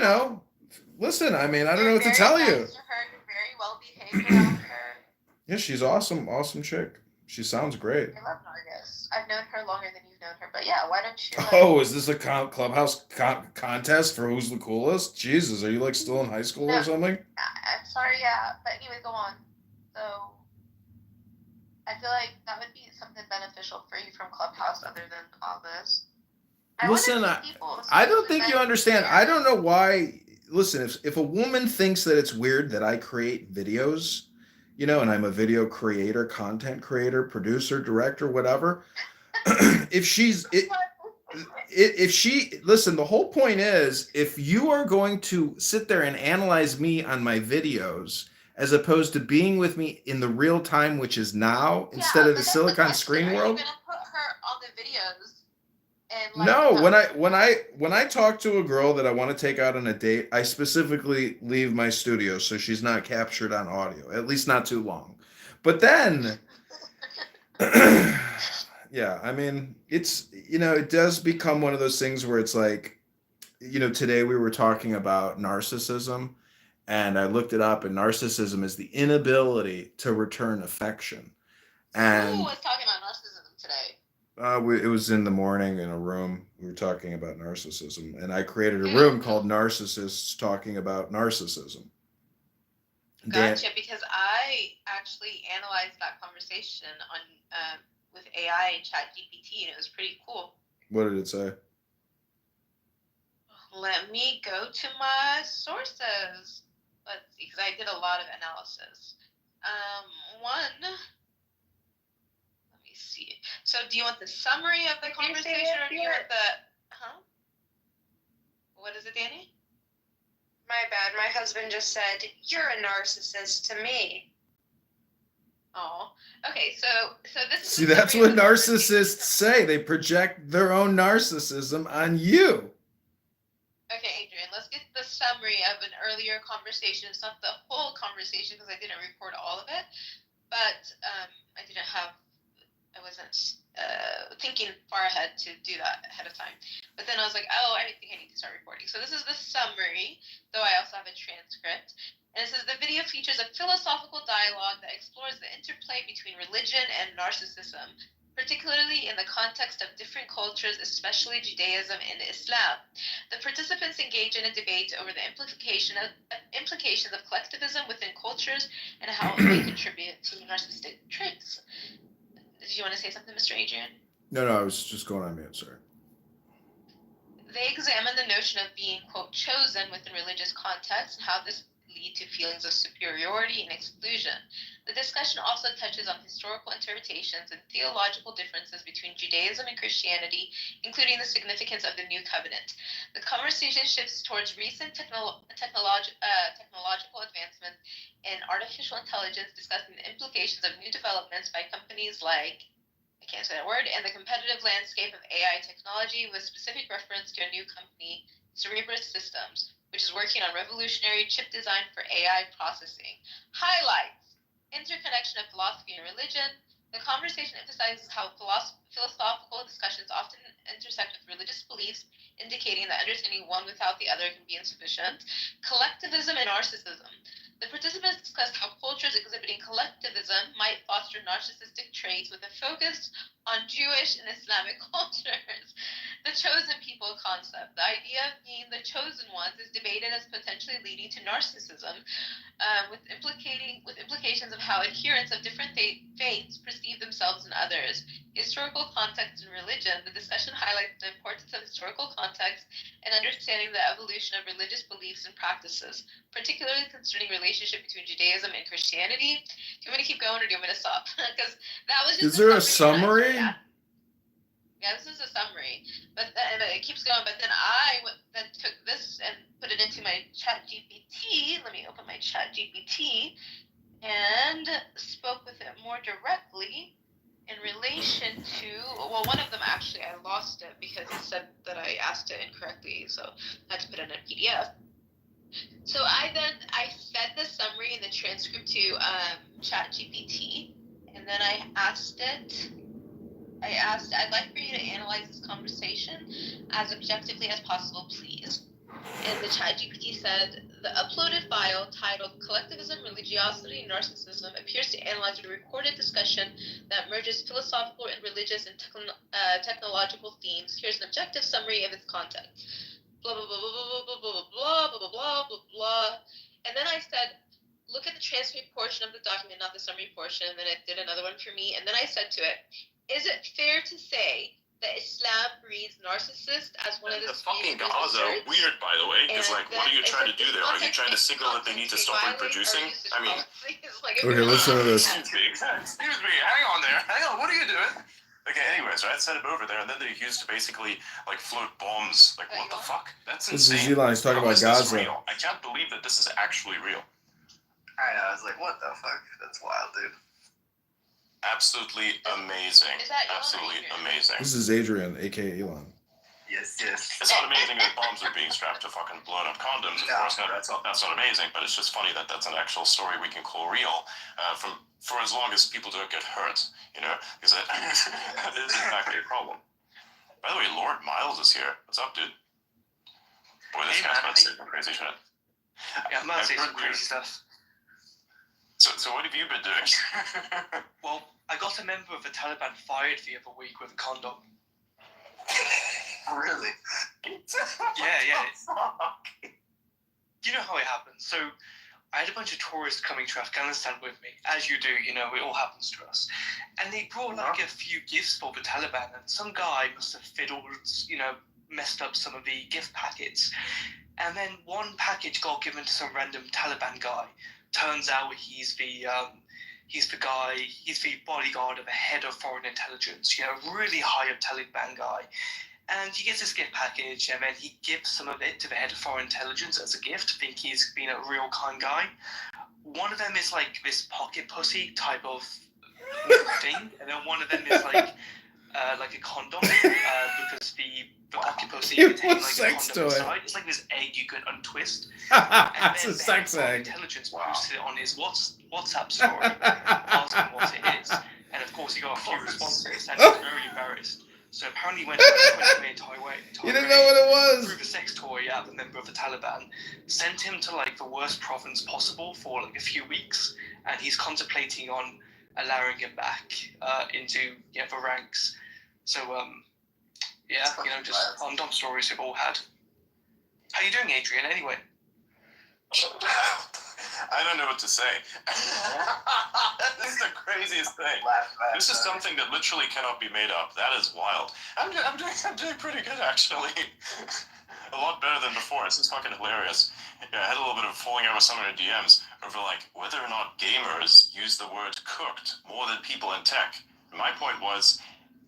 listen. I mean, I don't know what to tell you. You're very nice to her. You're very well behaved around her. Yeah, she's awesome chick. She sounds great. I love Nargis. I've known her longer than you've known her, but yeah, why don't you? Oh, is this a clubhouse contest for who's the coolest? Jesus, are you like still in high school or something? I'm sorry, yeah, but anyway, go on. So, I feel like that would be something beneficial for you from Clubhouse other than all this. Listen, I don't think you understand. I don't know why. Listen, if a woman thinks that it's weird that I create videos, and I'm a video creator, content creator, producer, director, whatever. If listen, the whole point is, if you are going to sit there and analyze me on my videos, as opposed to being with me in the real time, which is now, instead of the Silicon Screen world. Are you gonna put her on the videos? And No, when I talk to a girl that I want to take out on a date, I specifically leave my studio so she's not captured on audio, at least not too long. But then, yeah, I mean, it's it does become one of those things where it's like, today we were talking about narcissism, and I looked it up, and narcissism is the inability to return affection. And who was talking about narcissism today? It was in the morning in a room. We were talking about narcissism, and I created a room called Narcissists Talking About Narcissism. Gotcha, because I actually analyzed that conversation on with AI and ChatGPT, and it was pretty cool. What did it say? Let me go to my sources. Let's see, because I did a lot of analysis. Let me see. So do you want the summary of the conversation, or do you want the, What is it, Danny? My bad. My husband just said, "You're a narcissist to me." Oh, okay. So this is. See, that's what narcissists say. They project their own narcissism on you. Okay, Adrian, let's get the summary of an earlier conversation. It's not the whole conversation because I didn't record all of it, but I wasn't thinking far ahead to do that ahead of time. But then I was like, oh, I think I need to start recording. So this is the summary, though I also have a transcript. And it says the video features a philosophical dialogue that explores the interplay between religion and narcissism, particularly in the context of different cultures, especially Judaism and Islam. The participants engage in a debate over the implications of collectivism within cultures and how it may contribute to narcissistic traits. Did you want to say something, Mr. Adrian? No, I was just going on mute. Sorry. They examine the notion of being, quote, chosen within religious contexts and how this lead to feelings of superiority and exclusion. The discussion also touches on historical interpretations and theological differences between Judaism and Christianity, including the significance of the New Covenant. The conversation shifts towards recent technological advancements in artificial intelligence, discussing the implications of new developments by companies like, I can't say that word, and the competitive landscape of AI technology, with specific reference to a new company, Cerebrus Systems, which is working on revolutionary chip design for AI processing. Highlights: interconnection of philosophy and religion. The conversation emphasizes how philosophical discussions often intersect with religious beliefs, indicating that understanding one without the other can be insufficient. Collectivism and narcissism. The participants discussed how cultures exhibiting collectivism might foster narcissistic traits with a focus on Jewish and Islamic cultures. The chosen people concept. The idea of being the chosen ones is debated as potentially leading to narcissism, with implications of how adherents of different faiths perceive themselves and others. Historical context and religion. The discussion highlights the importance of historical context and understanding the evolution of religious beliefs and practices, particularly concerning relationship between Judaism and Christianity. Do you want me to keep going or do you want me to stop? Because that was just. Is there a summary? Yeah, this is a summary, but it keeps going. But then I then took this and put it into my Chat GPT. Let me open my Chat GPT and spoke with it more directly in relation to. Well, one of them actually I lost it because it said that I asked it incorrectly, so I had to put it in a PDF. So I fed the summary and the transcript to Chat GPT, and then I asked it. I'd like for you to analyze this conversation as objectively as possible, please. And the ChatGPT said, the uploaded file titled Collectivism, Religiosity, and Narcissism appears to analyze a recorded discussion that merges philosophical and religious and technological themes. Here's an objective summary of its content. Blah, blah, blah, blah, blah, blah, blah, blah, blah, blah, blah, blah, blah. And then I said, look at the transcript portion of the document, not the summary portion. And then it did another one for me. And then I said to it, is it fair to say that Islam breeds narcissists as one of the its fucking main Gaza are desserts? weird, by the way, because, And like, what are you then trying to is do this there? Are you context trying to based signal that they need to stop violate or reproducing? usage I mean, policy? It's like, Okay, listen to this. excuse me, hang on there. Hang on, what are you doing? Okay, anyways, right, set him over there, and then they used to basically, like, float bombs. Like, what the fuck? That's This is insane. Elon. He's talking How about is this Gaza. real? I can't believe that this is actually real. I know, I was like, what the fuck? That's wild, dude. Absolutely amazing. Is that Elon or Absolutely Adrian? amazing. This is Adrian, aka Elon. Yes. It's not amazing that bombs are being strapped to fucking blown up condoms. Of course, no, that's not amazing. But it's just funny that that's an actual story we can call real. For as long as people don't get hurt, you know, because that is in fact a problem. By the way, Lord Miles is here. What's up, dude? Boy, this guy's about to say some crazy shit. Yeah, I'm about to say I've some heard crazy stuff. So what have you been doing? Well, I got a member of the Taliban fired the other week with a condom. Really? Yeah. You know how it happens. So I had a bunch of tourists coming to Afghanistan with me, as you do, you know, it all happens to us. And they brought like a few gifts for the Taliban, and some guy must have fiddled, you know, messed up some of the gift packets. And then one package got given to some random Taliban guy. Turns out he's the bodyguard of the head of foreign intelligence, you know, really high up Taliban guy. And he gets this gift package, and then he gives some of it to the head of foreign intelligence as a gift, think he's been a real kind guy. One of them is like this pocket pussy type of thing, and then one of them is like a condom, because the pocket pussy obviously you It contain was like a sex condom toy. inside. It's like this egg you could untwist. And It's then a sex the egg. intelligence posted it on his WhatsApp story, asking what it is. And of course, he got a few responses, and he was very embarrassed. So apparently, he went to the You didn't know what it was. through the sex toy app, a member of the Taliban, sent him to like the worst province possible for like a few weeks, and he's contemplating on allowing him back into the ranks. So yeah, you know, just on stories we've all had. How you doing, Adrian? Anyway. I don't know what to say. This is the craziest thing. This is something that literally cannot be made up. That is wild. I'm doing pretty good, actually. A lot better than before. This is fucking hilarious. Yeah, I had a little bit of falling out with some of the DMs over like whether or not gamers use the word cooked more than people in tech. And my point was,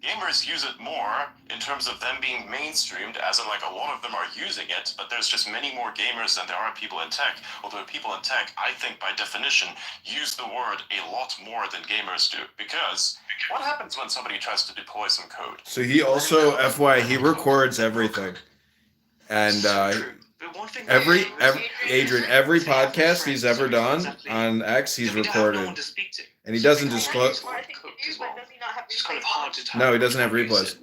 gamers use it more in terms of them being mainstreamed, as in like a lot of them are using it, but there's just many more gamers than there are people in tech. Although people in tech, I think by definition, use the word a lot more than gamers do. Because what happens when somebody tries to deploy some code? So he also, FYI, he records everything. And every podcast he's ever done on X, he's recorded. And he doesn't disclose. It's kind of hard to tell. No, he doesn't have replays.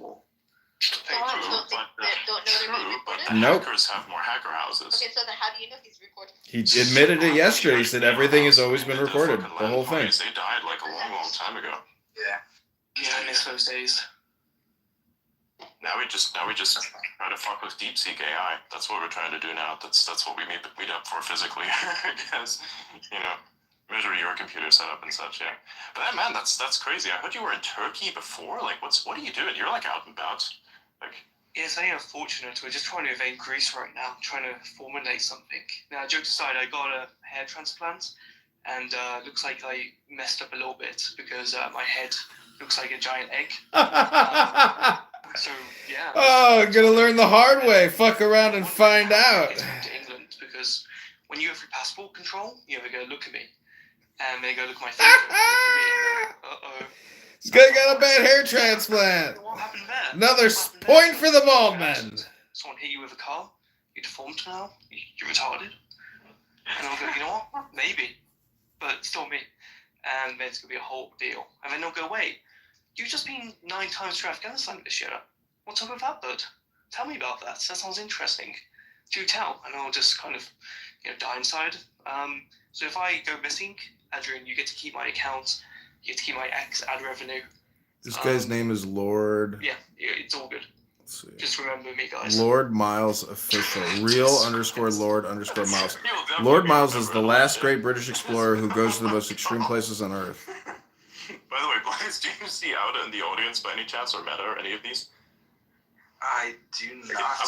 Nope. Hackers have more hacker houses. Okay, so then how do you know he's recording? He admitted it yesterday. He said everything has always been recorded, the whole thing. They died like a long time ago. Yeah, I miss those days. Now we just try to fuck with DeepSeek AI. That's what we're trying to do now. That's what we meet up for physically, because measure your computer setup and such. Yeah, but man, that's crazy. I heard you were in Turkey before. Like, what are you doing? You're like out and about. Like, yes, I am fortunate. We're just trying to evade Greece right now, trying to formulate something. Now, jokes aside, I got a hair transplant, and looks like I messed up a little bit because my head looks like a giant egg. So yeah. Oh, gonna learn the hard way. Fuck around and find out. To England, because when you go through passport control, you ever go look at me, and they go look at my face. Uh-oh. This guy got a bad hair transplant. What happened there? Another point for the bald men. Someone hit you with a car. You're deformed now. You're retarded. And I'll go, you know what? Maybe, but still me. And then it's gonna be a whole deal. And then they'll go, wait. You've just been 9 times to Afghanistan this year. What's up with that, bud? Tell me about that. That sounds interesting. Do tell, and I'll just kind of, die inside. So if I go missing, Adrian, you get to keep my account. You get to keep my ad revenue. This guy's name is Lord. Yeah, it's all good. Let's see. Just remember me, guys. Lord Miles official. Real_Lord_Miles. Lord Miles is the last great British explorer who goes to the most extreme places on Earth. By the way, Blaze, do you see Auda in the audience by any chance, or Meta, or any of these? I do not. I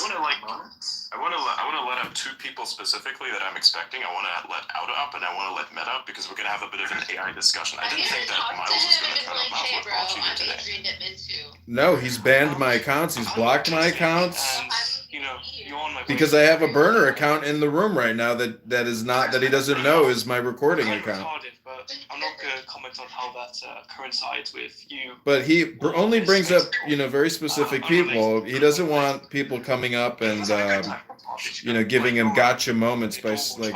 want to let up 2 people specifically that I'm expecting. I want to let Auda up, and I want to let Meta up, because we're going to have a bit of an AI discussion. I didn't think that Miles was going to turn up. Miles, what brought you here today? No, he's banned my accounts. He's blocked my accounts. And, you're on my Because I have a burner account in the room right now that he doesn't know is my recording account. But I'm not going to comment on how that coincides with you. But he only brings up, very specific people. He doesn't want people coming up and, giving him gotcha moments by, like,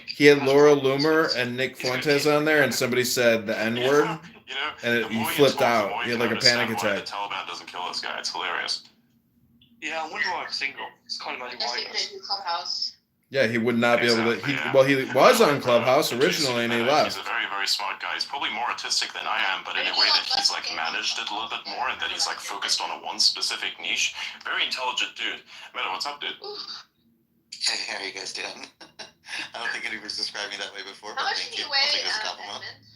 he had Laura Loomer and Nick Fuentes on there, and somebody said the N-word, and he flipped out. He had, like, a panic attack. The Taliban doesn't kill this guy. It's hilarious. Yeah, I wonder why I'm single. It's kind of like why. Clubhouse. Yeah, he would not be able to. He was on Clubhouse originally, and he left. He's a very, very smart guy. He's probably more artistic than I am, but in a way that he's like managed it a little bit more, and that he's like focused on one specific niche. Very intelligent dude. Meta, what's up, dude? Hey, how are you guys doing? I don't think anybody's described me that way before, How but much thank do you. you I'll weigh, take it as a compliment. Edmund?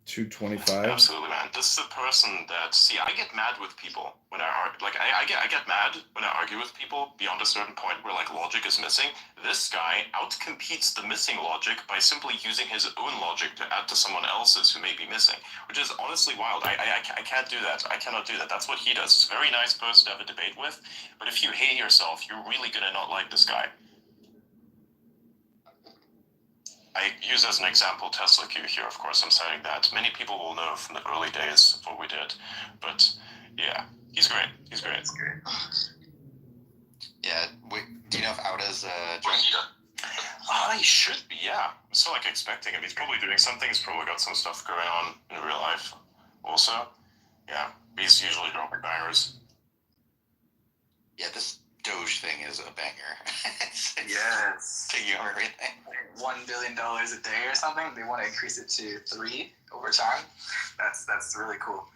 225. Absolutely, man. This is the person that, I get mad with people when I argue. Like, I get mad when I argue with people beyond a certain point where, like, logic is missing. This guy outcompetes the missing logic by simply using his own logic to add to someone else's who may be missing, which is honestly wild. I can't do that. I cannot do that. That's what he does. He's a very nice person to have a debate with, but if you hate yourself, you're really gonna not like this guy. I use as an example Tesla Q here, of course, I'm citing that. Many people will know from the early days of what we did. But yeah, he's great. He's great. He should be, yeah. I'm still like expecting him. He's probably doing something. He's probably got some stuff going on in real life also. Yeah, he's usually dropping bangers. Yeah, this Doge thing is a banger. it's Yes. taking over everything. $1 billion a day or something. They want to increase it to 3 over time. That's really cool.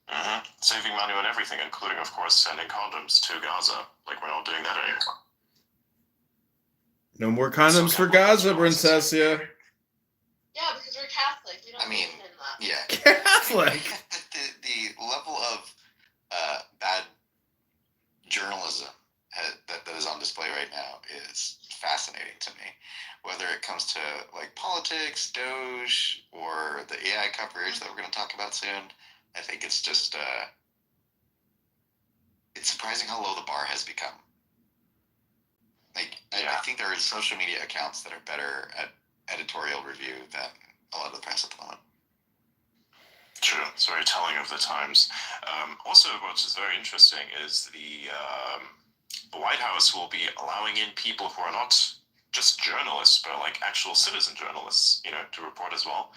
Mm-hmm. Saving money on everything, including, of course, sending condoms to Gaza. Like, we're not doing that anymore. No more condoms for Gaza, Princessia. Yeah, because we're Catholic. We don't I mean, believe in that. yeah. Catholic. The level of bad journalism that is on display right now is fascinating to me. Whether it comes to like politics, Doge, or the AI coverage that we're going to talk about soon, I think it's just it's surprising how low the bar has become. Like, I think there are social media accounts that are better at editorial review than a lot of the press at the moment. True. It's very telling of the times. Also, what's very interesting is the White House will be allowing in people who are not just journalists, but like actual citizen journalists, you know, to report as well,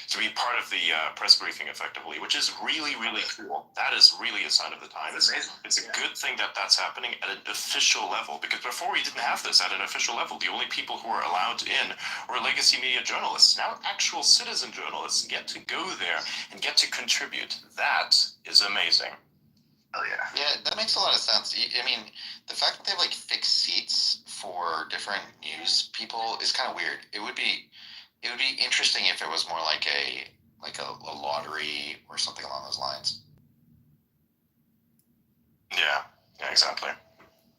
to be part of the press briefing effectively, which is really, really cool. That is really a sign of the times. It's a good thing that that's happening at an official level, because before we didn't have this at an official level. The only people who were allowed in were legacy media journalists. Now actual citizen journalists get to go there and get to contribute. That is amazing. Oh yeah. Yeah, that makes a lot of sense. I mean, the fact that they have like fixed seats for different news people is kind of weird. It would be interesting if it was more like a lottery or something along those lines. Yeah, exactly.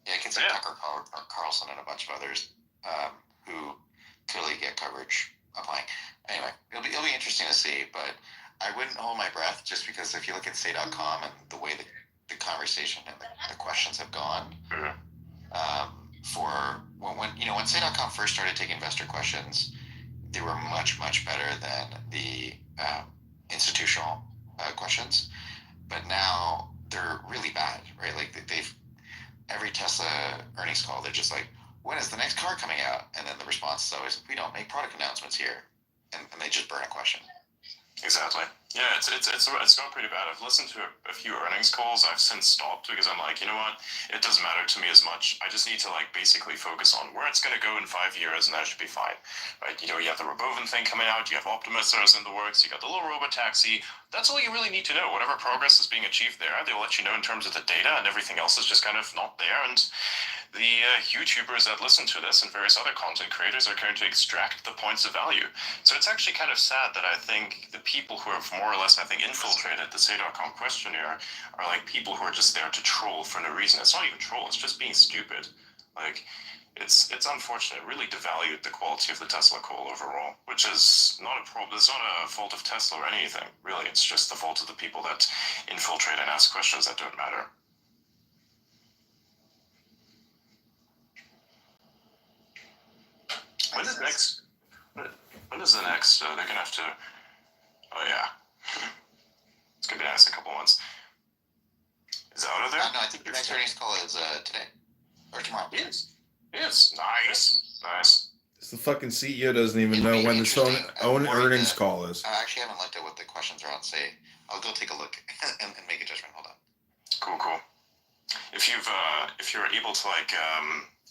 Yeah, I can see Tucker Carlson and a bunch of others who clearly get coverage applying. Anyway, it'll be interesting to see, but I wouldn't hold my breath just because if you look at say.com and the way that the conversation and the questions have gone, for when say.com first started taking investor questions, they were much better than the institutional questions, but now they're really bad, right? Like they've every Tesla earnings call, they're just like, when is the next car coming out? And then the response is always, we don't make product announcements here, and they just burn a question. Exactly. Yeah, it's gone pretty bad. I've listened to a few earnings calls. I've since stopped because I'm like, you know what? It doesn't matter to me as much. I just need to like basically focus on where it's going to go in 5 years, and that should be fine. Right? You know, you have the Robovan thing coming out. You have Optimus that's in the works. You got the little robot taxi. That's all you really need to know. Whatever progress is being achieved there, they'll let you know in terms of the data, and everything else is just kind of not there. And the YouTubers that listen to this and various other content creators are going to extract the points of value. So it's actually kind of sad that I think the people who have more or less, I think, infiltrated the say.com questionnaire are like people who are just there to troll for no reason. It's not even troll, it's just being stupid. Like, it's unfortunate. It really devalued the quality of the Tesla call overall, which is not a problem. It's not a fault of Tesla or anything, really. It's just the fault of the people that infiltrate and ask questions that don't matter. When is the next? They're gonna have to. Oh yeah, it's gonna be nice in a couple months. Is that out of there? No, I think the next earnings call is today or tomorrow. Yes. Nice. The fucking CEO doesn't even know when his own earnings call is. I actually haven't looked at what the questions are on. Say, I'll go take a look and make a judgment. Hold on. Cool. If you're able to like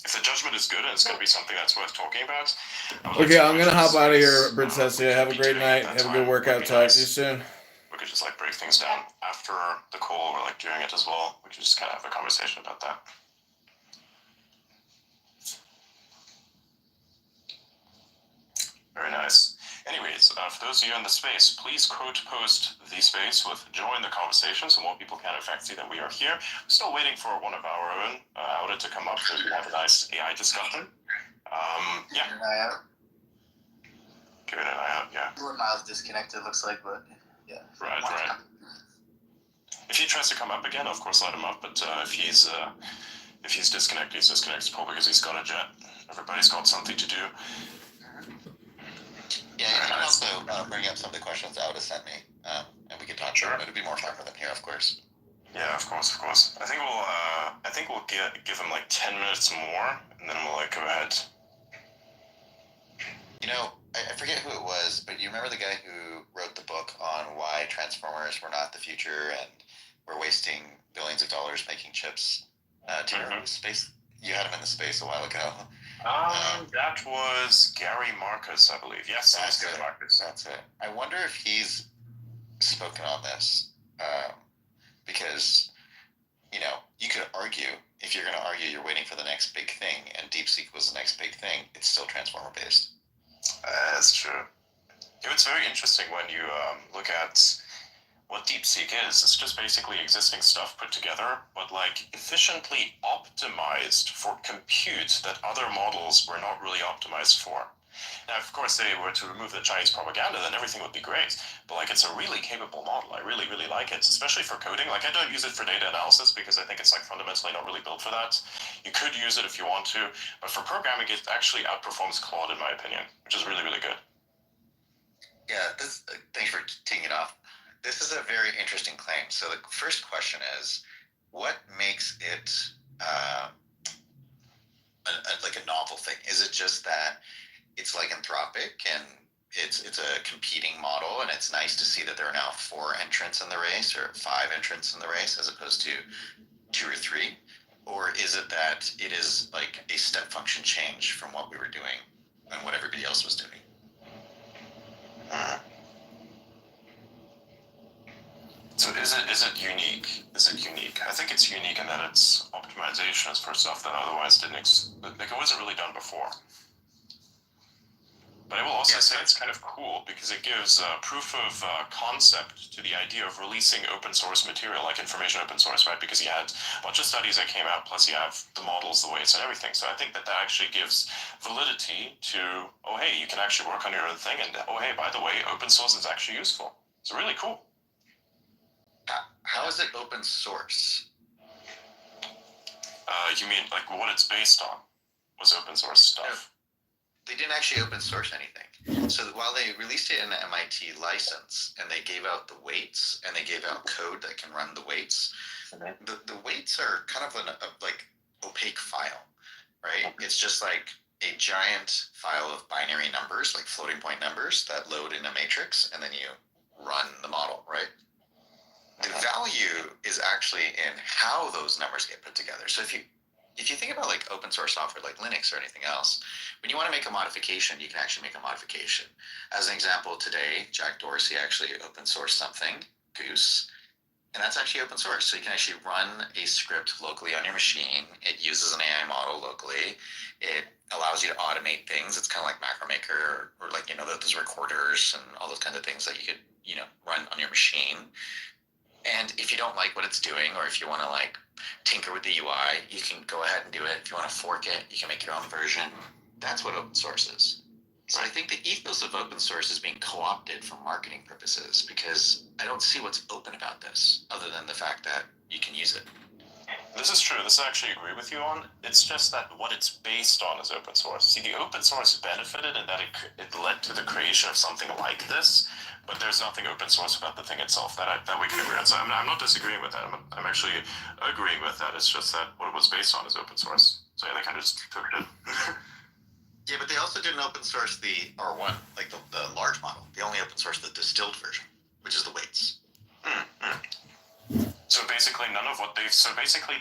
if the judgment is good and it's going to be something that's worth talking about. Okay, I'm going to hop out of here, Princessia. Have a great night. Have a good workout. Talk to you soon. We could just like break things down after the call or like during it as well. We could just kind of have a conversation about that. Very nice. Anyways, for those of you in the space, please quote post the space with join the conversation so more people can in fact see that we are here. We're still waiting for one of our own outed to come up so we can have a nice AI discussion. Yeah. Keep an eye out. Give it an eye out, yeah. Miles disconnected, looks like, but yeah. Right. If he tries to come up again, of course let him up, but if he's disconnected, he's disconnected probably because he's got a jet. Everybody's got something to do. Yeah, you can also bring up some of the questions Out has sent me, and we can talk. Sure. It'd be more fun for them here, of course. Yeah, of course, of course. I think we'll give him like 10 minutes more, and then we'll like go ahead. You know, I forget who it was, but you remember the guy who wrote the book on why Transformers were not the future and we're wasting billions of dollars making chips? Do you remember space? You had him in the space a while ago. That was Gary Marcus, I believe. Yes, that's Gary Marcus. That's it. I wonder if he's spoken on this, because, you know, you could argue, if you're going to argue you're waiting for the next big thing, and DeepSeek was the next big thing, it's still Transformer based. That's true. You know, it's very interesting when you look at what DeepSeek is. It's just basically existing stuff put together, but like efficiently optimized for compute that other models were not really optimized for. Now, of course, they were to remove the Chinese propaganda, then everything would be great. But like, it's a really capable model. I really, really like it, especially for coding. Like, I don't use it for data analysis because I think it's like fundamentally not really built for that. You could use it if you want to, but for programming, it actually outperforms Claude in my opinion, which is really, really good. Yeah, thanks for taking it off. This is a very interesting claim. So the first question is, what makes it like a novel thing? Is it just that it's lycanthropic and it's a competing model, and it's nice to see that there are now 4 entrants in the race or 5 entrants in the race as opposed to 2 or 3? Or is it that it is like a step function change from what we were doing and what everybody else was doing? So is it unique? Is it unique? I think it's unique in that its optimization is for stuff that otherwise didn't like it wasn't really done before. But I will also say it's kind of cool because it gives proof of concept to the idea of releasing open source material, like information open source, right? Because you had a bunch of studies that came out, plus you have the models, the weights, and everything. So I think that actually gives validity to, oh, hey, you can actually work on your own thing, and oh, hey, by the way, open source is actually useful. It's really cool. How is it open source? You mean like what it's based on was open source stuff? No, they didn't actually open source anything. So while they released it in an MIT license and they gave out the weights and they gave out code that can run the weights, the weights are kind of a like opaque file, right? It's just like a giant file of binary numbers, like floating point numbers that load in a matrix, and then you run the model, right? The value is actually in how those numbers get put together. So if you think about like open source software like Linux or anything else, when you want to make a modification, you can actually make a modification. As an example, today, Jack Dorsey actually open sourced something, Goose, and that's actually open source. So you can actually run a script locally on your machine. It uses an AI model locally. It allows you to automate things. It's kind of like Macromaker or like, you know, those recorders and all those kinds of things that you could, you know, run on your machine. And if you don't like what it's doing, or if you want to like tinker with the UI, you can go ahead and do it. If you want to fork it, you can make your own version. That's what open source is. So I think the ethos of open source is being co-opted for marketing purposes, because I don't see what's open about this other than the fact that you can use it. This is true. This I actually agree with you on. It's just that what it's based on is open source. See, the open source benefited in that it led to the creation of something like this, but there's nothing open source about the thing itself that we can agree on. So I'm not disagreeing with that. I'm actually agreeing with that. It's just that what it was based on is open source. So yeah, they kind of just took it. Yeah, but they also didn't open source the R1, like the large model. They only open sourced the distilled version, which is the weights. So basically,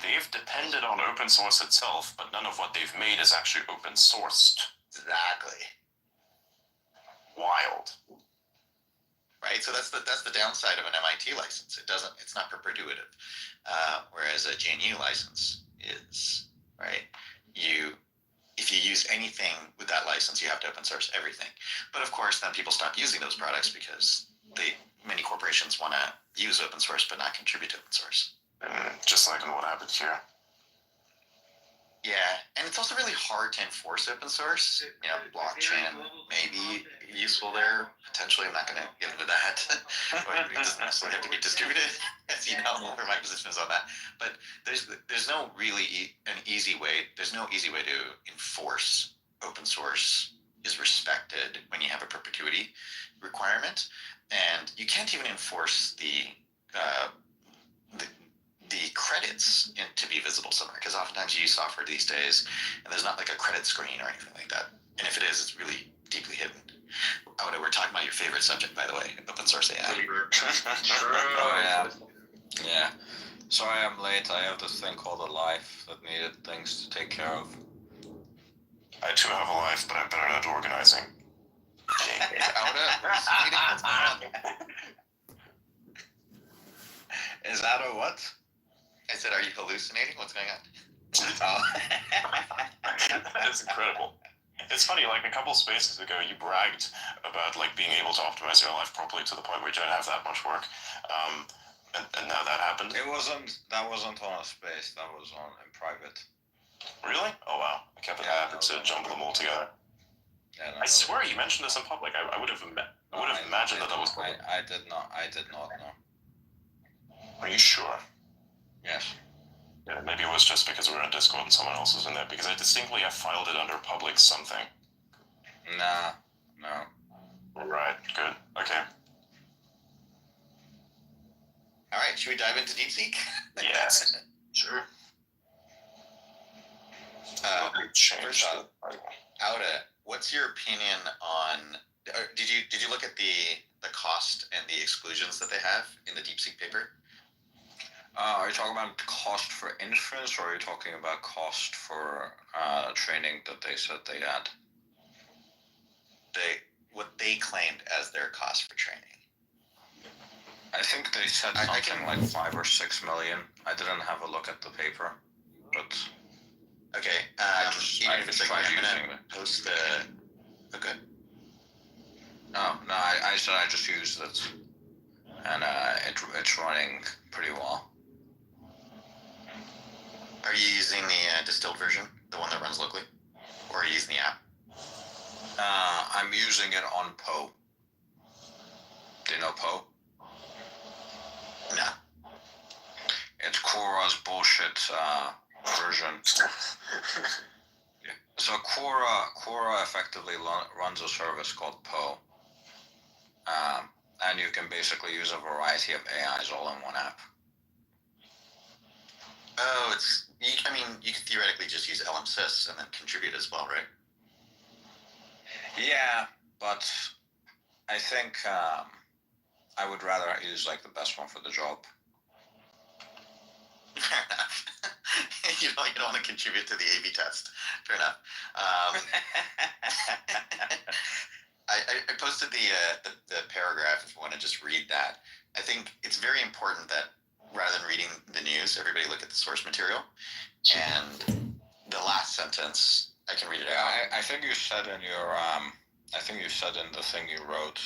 they've depended on open source itself, but none of what they've made is actually open sourced. Exactly. Wild. Right, so that's the downside of an MIT license. It's not perpetuative, whereas a GNU license is, right. If you use anything with that license, you have to open source everything. But of course, then people stop using those products because many corporations want to use open source but not contribute to open source. Just like in what happened here. Yeah, and it's also really hard to enforce open source. You know, blockchain may be useful there. Potentially, I'm not going to get into that. But it doesn't necessarily have to be distributed, as you know, where my position is on that. But there's no really easy way. There's no easy way to enforce open source is respected when you have a perpetuity requirement, and you can't even enforce the the credits to be visible somewhere, because oftentimes you use software these days and there's not like a credit screen or anything like that. And if it is, it's really deeply hidden. Oh, no, we're talking about your favorite subject, by the way, open source AI. Oh yeah, yeah. Sorry I'm late. I have this thing called a life that needed things to take care of. I too have a life, but I'm better at organizing. Is that a what? I said, are you hallucinating? What's going on? Oh. That's incredible. It's funny, like a couple spaces ago, you bragged about like being able to optimize your life properly to the point where you don't have that much work, and now that happened. That wasn't on a space. That was on in private. Really? Oh wow! I kept it habit to jumble them all together. Yeah, I swear you mentioned this in public. I would have imagined that was public. I did not know. Are you sure? Yes. Yeah, maybe it was just because we were on Discord and someone else was in there, because I distinctly have filed it under public something. Nah, no. Right, good. Okay. Alright, should we dive into DeepSeek? Yes. Sure. First off, Auda, what's your opinion on... Did you look at the cost and the exclusions that they have in the DeepSeek paper? Are you talking about cost for inference, or are you talking about cost for training that they said they had? What they claimed as their cost for training. I think they said something like 5 or 6 million. I didn't have a look at the paper, but okay. I just tried using it. Post the. Okay. No, I said I just used it, and it's running pretty well. Are you using the distilled version, the one that runs locally, or are you using the app? I'm using it on Poe. Do you know Poe? No. It's Quora's bullshit version. So Quora effectively runs a service called Poe, and you can basically use a variety of AIs all in one app. Oh, you could theoretically just use LMSys and then contribute as well, right? Yeah, but I think I would rather use like the best one for the job. Fair enough. you don't want to contribute to the A/B test. Fair enough. I posted the paragraph if you want to just read that. I think it's very important that rather than reading the news, everybody look at the source material. And the last sentence, I can read it out. I think you said in your I think you said in the thing you wrote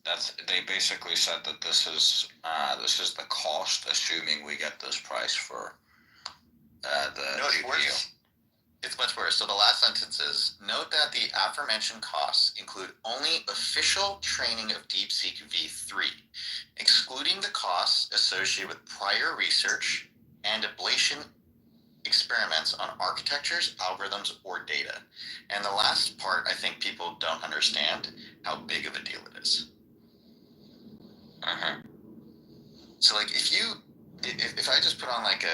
that they basically said that this is the cost, assuming we get this price for the No, it's GPU. worse. It's much worse. So the last sentence is, note that the aforementioned costs include only official training of DeepSeek v3, excluding the costs associated with prior research and ablation experiments on architectures, algorithms, or data. And the last part, I think people don't understand how big of a deal it is. So like if I just put on like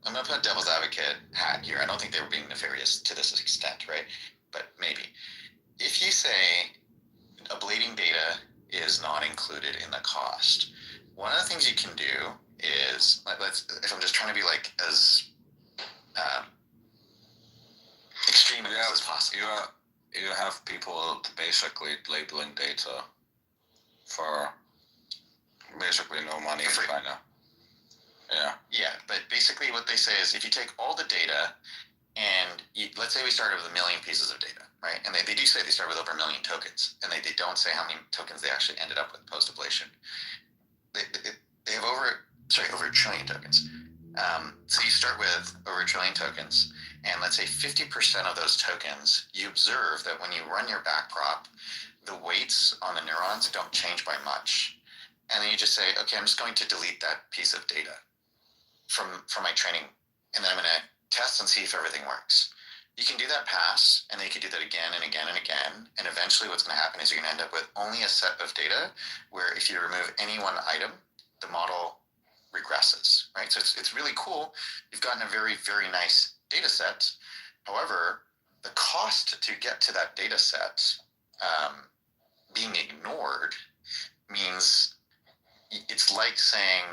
I'm gonna put a devil's advocate hat here. I don't think they were being nefarious to this extent, right? But maybe. If you say ablating data is not included in the cost, one of the things you can do is, if I'm just trying to be like as extreme as possible. You have people basically labeling data for basically no money in China. Yeah, but basically what they say is if you take all the data and let's say we started with 1 million pieces of data, right? And they do say they start with over 1 million tokens, and they don't say how many tokens they actually ended up with post-ablation. They have over 1 trillion tokens. So you start with over 1 trillion tokens, and let's say 50% of those tokens, you observe that when you run your backprop, the weights on the neurons don't change by much. And then you just say, okay, I'm just going to delete that piece of data from my training, and then I'm going to test and see if everything works. You can do that pass, and then you can do that again and again and again, and eventually what's going to happen is you're going to end up with only a set of data where if you remove any one item, the model regresses, right? So it's really cool. You've gotten a very, very nice data set. However, the cost to get to that data set being ignored means it's like saying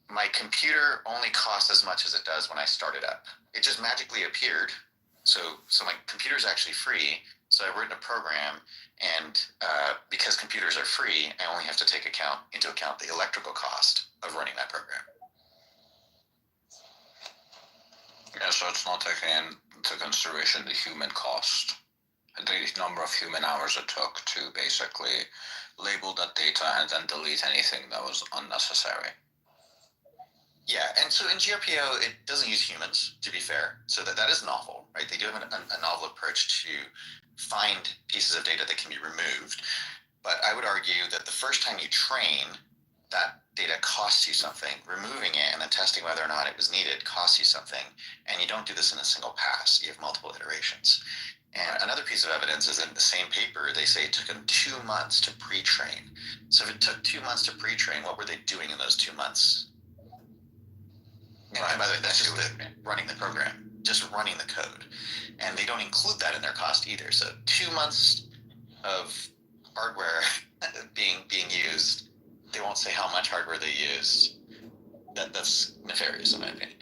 my computer only costs as much as it does when I start it up. It just magically appeared. So my computer's actually free. So I've written a program, and because computers are free, I only have to take into account the electrical cost of running that program. Yeah, so it's not taking into consideration the human cost, the number of human hours it took to basically label that data and then delete anything that was unnecessary. Yeah, and so in GRPO, it doesn't use humans, to be fair. So that is novel, right? They do have a novel approach to find pieces of data that can be removed. But I would argue that the first time you train, that data costs you something. Removing it and then testing whether or not it was needed costs you something. And you don't do this in a single pass. You have multiple iterations. And another piece of evidence is in the same paper, they say it took them 2 months to pre-train. So if it took 2 months to pre-train, what were they doing in those 2 months? And by the way, that's just running the program, just running the code. And they don't include that in their cost either. So 2 months of hardware being used, they won't say how much hardware they used. That's nefarious in my opinion.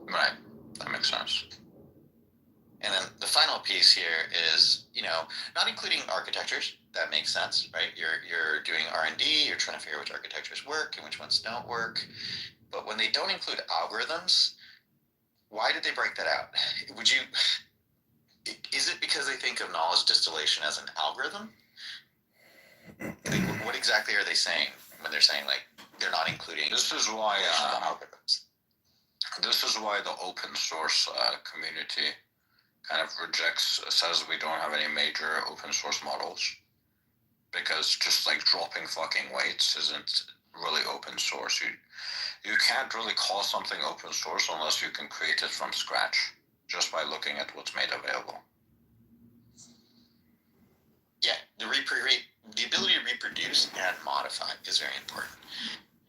Right, that makes sense. And then the final piece here is, not including architectures. That makes sense, right? You're doing R&D, you're trying to figure out which architectures work and which ones don't work. But when they don't include algorithms, why did they break that out? Is it because they think of knowledge distillation as an algorithm? What exactly are they saying when they're saying, like, they're not including This is why algorithms? This is why the open source community kind of says we don't have any major open source models, because just like dropping fucking weights isn't really open source. You can't really call something open source unless you can create it from scratch just by looking at what's made available. Yeah, the ability to reproduce and modify is very important.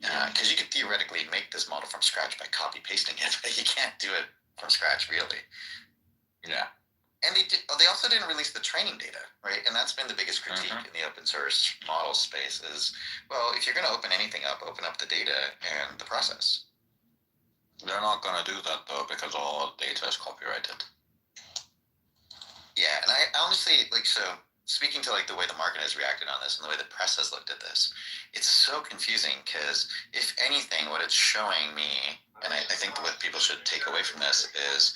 Because you could theoretically make this model from scratch by copy pasting it, but you can't do it from scratch, really. Yeah. And they also didn't release the training data, right? And that's been the biggest critique in the open source model space is, well, if you're going to open anything up, open up the data and the process. They're not going to do that, though, because all data is copyrighted. Yeah, and I honestly, speaking to the way the market has reacted on this and the way the press has looked at this, it's so confusing because if anything, what it's showing me, and I think what people should take away from this is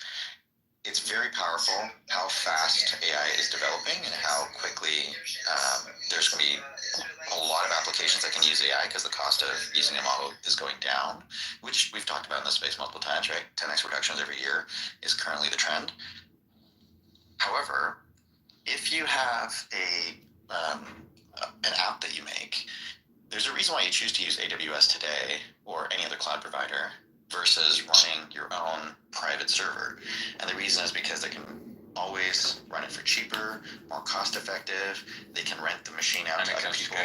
it's very powerful how fast AI is developing and how quickly there's going to be a lot of applications that can use AI because the cost of using a model is going down, which we've talked about in this space multiple times, right? 10x reductions every year is currently the trend. However, if you have an app that you make, there's a reason why you choose to use AWS today or any other cloud provider versus running your own private server. And the reason is because they can always run it for cheaper, more cost effective. They can rent the machine out to other people.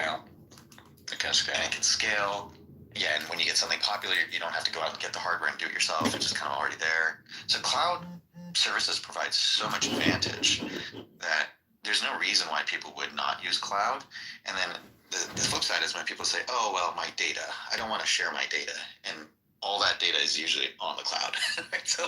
It can scale. And it can scale. Yeah, and when you get something popular, you don't have to go out and get the hardware and do it yourself. It's just kind of already there. So cloud services provide so much advantage that there's no reason why people would not use cloud. And then the flip side is when people say, oh, well, my data, I don't want to share my data. And all that data is usually on the cloud. So